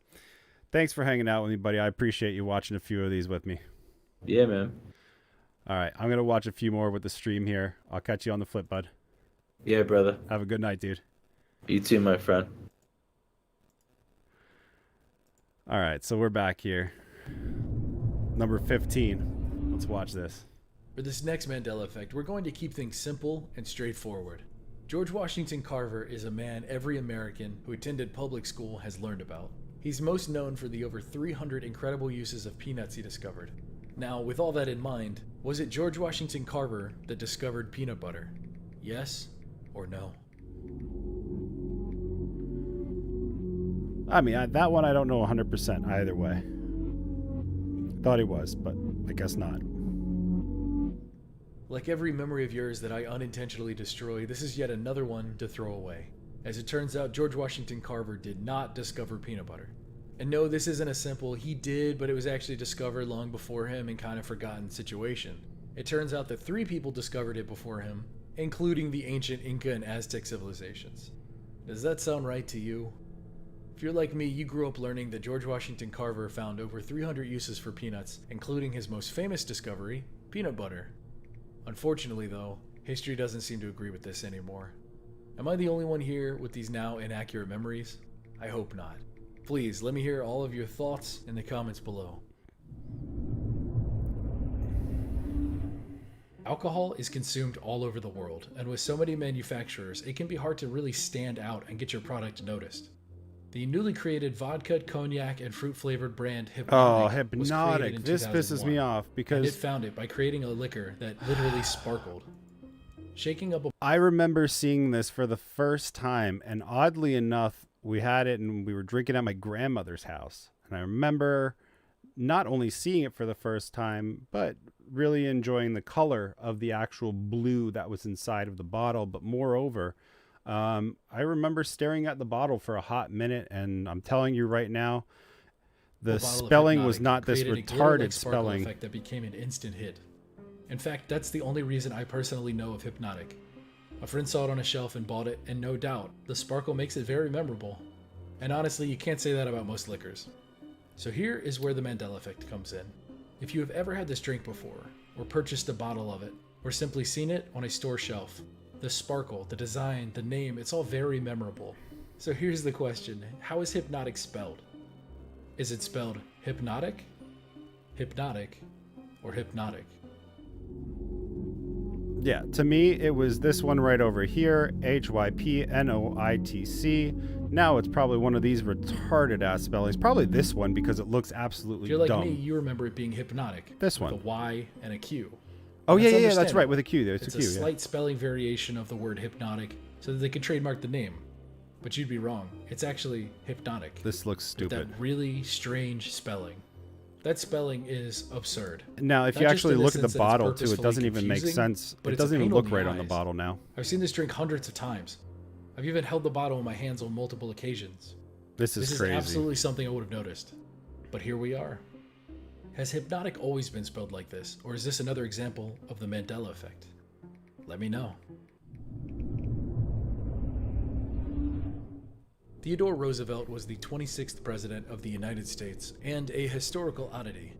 thanks for hanging out with me, buddy. I appreciate you watching a few of these with me. Yeah, man. All right, I'm going to watch a few more with the stream here. I'll catch you on the flip, bud. Yeah, brother. Have a good night, dude. You too, my friend. All right, so we're back here. Number 15. Let's watch this. For this next Mandela Effect, we're going to keep things simple and straightforward. George Washington Carver is a man every American who attended public school has learned about. He's most known for the over 300 incredible uses of peanuts he discovered. Now, with all that in mind, was it George Washington Carver that discovered peanut butter? Yes or no? I mean, that one I don't know 100% either way. Thought he was, but I guess not. Like every memory of yours that I unintentionally destroy, this is yet another one to throw away. As it turns out, George Washington Carver did not discover peanut butter. And no, this isn't a simple, he did, but it was actually discovered long before him and kind of forgotten situation. It turns out that 3 people discovered it before him, including the ancient Inca and Aztec civilizations. Does that sound right to you? If you're like me, you grew up learning that George Washington Carver found over 300 uses for peanuts, including his most famous discovery, peanut butter. Unfortunately, though, history doesn't seem to agree with this anymore. Am I the only one here with these now inaccurate memories? I hope not. Please, let me hear all of your thoughts in the comments below. Alcohol is consumed all over the world, and with so many manufacturers, it can be hard to really stand out and get your product noticed. The newly created vodka, cognac, and fruit-flavored brand Hypnotic was created in This 2001, pisses me off and because it found it by creating a liquor that literally sparkled. Shaking up a I remember seeing this for the first time, and oddly enough, we had it and we were drinking at my grandmother's house. And I remember not only seeing it for the first time, but really enjoying the color of the actual blue that was inside of the bottle. But moreover, I remember staring at the bottle for a hot minute, and I'm telling you right now, the spelling was not this retarded spelling. Effect that became an instant hit. In fact, that's the only reason I personally know of Hypnotic. A friend saw it on a shelf and bought it, and no doubt, the sparkle makes it very memorable. And honestly, you can't say that about most liquors. So here is where the Mandela Effect comes in. If you have ever had this drink before, or purchased a bottle of it, or simply seen it on a store shelf, the sparkle, the design, the name, it's all very memorable. So here's the question, how is Hypnotic spelled? Is it spelled hypnotic, hypnotic, or hypnotic? Yeah, to me, it was this one right over here, Hypnoitc. Now it's probably one of these retarded ass spellings. Probably this one because it looks absolutely If you're like dumb. me, you remember it being hypnotic. This one. With a Y and a Q. Oh, And yeah, that's yeah, that's right, understandable. with a Q there. It's a Q, a yeah. slight spelling variation of the word hypnotic so that they could trademark the name. But you'd be wrong. It's actually hypnotic. This looks With stupid. that really strange spelling. That spelling is absurd. Now, if Not you just actually in the look at the sense that it's bottle, too, it purposefully doesn't even make confusing, sense. but It it's a doesn't even pain look in the right on the eyes. bottle now. I've seen this drink hundreds of times. I've even held the bottle in my hands on multiple occasions. This is crazy. Absolutely something I would have noticed. But here we are. Has Hypnotic always been spelled like this, or is this another example of the Mandela Effect? Let me know. Theodore Roosevelt was the 26th President of the United States and a historical oddity.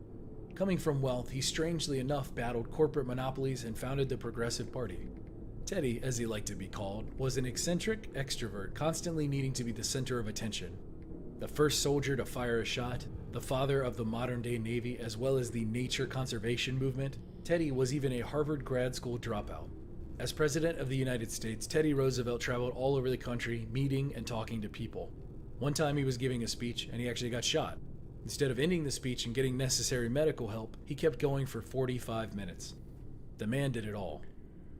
Coming from wealth, he strangely enough battled corporate monopolies and founded the Progressive Party. Teddy, as he liked to be called, was an eccentric extrovert constantly needing to be the center of attention. The first soldier to fire a shot, the father of the modern-day Navy as well as the nature conservation movement, Teddy was even a Harvard grad school dropout. As President of the United States, Teddy Roosevelt traveled all over the country, meeting and talking to people. One time he was giving a speech and he actually got shot. Instead of ending the speech and getting necessary medical help, he kept going for 45 minutes. The man did it all.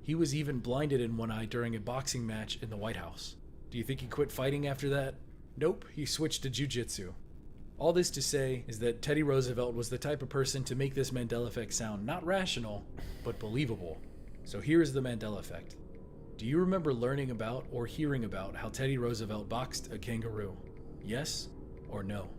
He was even blinded in one eye during a boxing match in the White House. Do you think he quit fighting after that? Nope, he switched to jiu-jitsu. All this to say is that Teddy Roosevelt was the type of person to make this Mandela Effect sound not rational, but believable. So here's the Mandela Effect. Do you remember learning about or hearing about how Teddy Roosevelt boxed a kangaroo? Yes or no?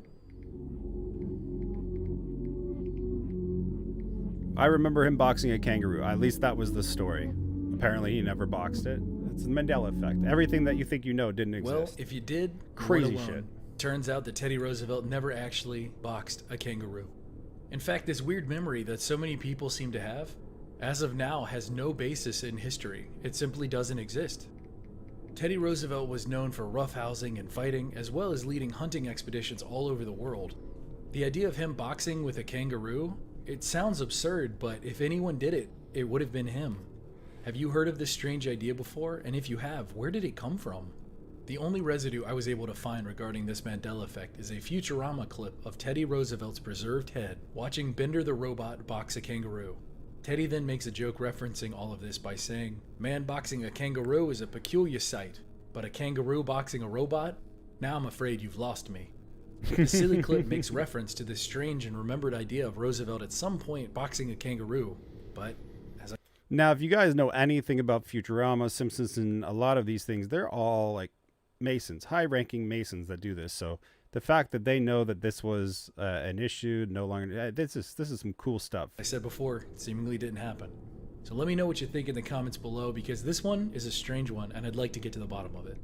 I remember him boxing a kangaroo. At least that was the story. Apparently he never boxed it. It's the Mandela Effect. Everything that you think you know didn't exist. Well, if you did, crazy what alone? shit. Turns out that Teddy Roosevelt never actually boxed a kangaroo. In fact, this weird memory that so many people seem to have, as of now, has no basis in history. It simply doesn't exist. Teddy Roosevelt was known for roughhousing and fighting, as well as leading hunting expeditions all over the world. The idea of him boxing with a kangaroo, it sounds absurd, but if anyone did it, it would have been him. Have you heard of this strange idea before? And if you have, where did it come from? The only residue I was able to find regarding this Mandela Effect is a Futurama clip of Teddy Roosevelt's preserved head watching Bender the robot box a kangaroo. Teddy then makes a joke referencing all of this by saying, "Man boxing a kangaroo is a peculiar sight, but a kangaroo boxing a robot? Now I'm afraid you've lost me." The silly clip makes reference to this strange and remembered idea of Roosevelt at some point boxing a kangaroo, but as I... Now, if you guys know anything about Futurama, Simpsons, and a lot of these things, they're all like Masons, high-ranking Masons that do this. So the fact that they know that this was an issue, no longer, this is some cool stuff. I said before, it seemingly didn't happen. So let me know what you think in the comments below, because this one is a strange one, and I'd like to get to the bottom of it.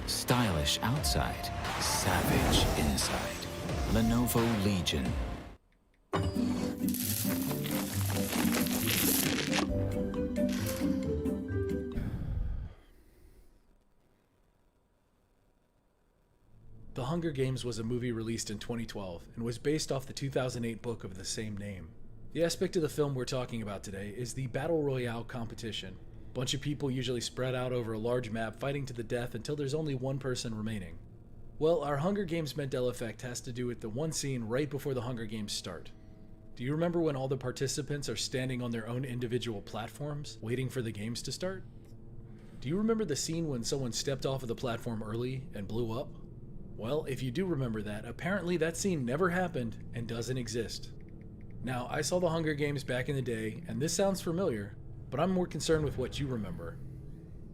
Stylish outside, savage inside. Lenovo Legion. The Hunger Games was a movie released in 2012 and was based off the 2008 book of the same name. The aspect of the film we're talking about today is the Battle Royale competition. A bunch of people usually spread out over a large map fighting to the death until there's only one person remaining. Well, our Hunger Games Mandela Effect has to do with the one scene right before the Hunger Games start. Do you remember when all the participants are standing on their own individual platforms, waiting for the games to start? Do you remember the scene when someone stepped off of the platform early and blew up? Well, if you do remember that, apparently that scene never happened and doesn't exist. Now, I saw the Hunger Games back in the day, and this sounds familiar, but I'm more concerned with what you remember.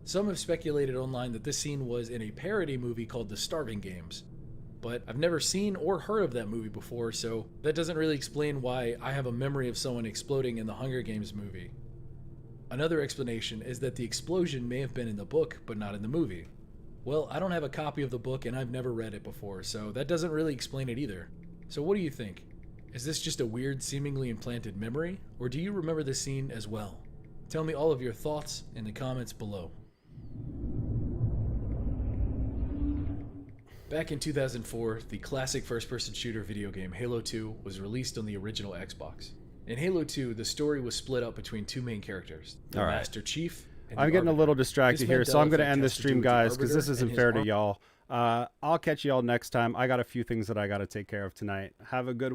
Some have speculated online that this scene was in a parody movie called The Starving Games, but I've never seen or heard of that movie before, so that doesn't really explain why I have a memory of someone exploding in the Hunger Games movie. Another explanation is that the explosion may have been in the book, but not in the movie. Well, I don't have a copy of the book and I've never read it before, so that doesn't really explain it either. So what do you think? Is this just a weird, seemingly implanted memory, or do you remember the scene as well? Tell me all of your thoughts in the comments below. Back in 2004, the classic first-person shooter video game Halo 2 was released on the original Xbox. In Halo 2, the story was split up between two main characters, the Master Chief and the I'm getting Arbiter. a little distracted here, so I'm going to end the This Mandela stream, Effect has guys, to do with the because this Arbiter isn't and fair his to y'all. I'll catch y'all next time. I got a few things that I got to take care of tonight. Have a good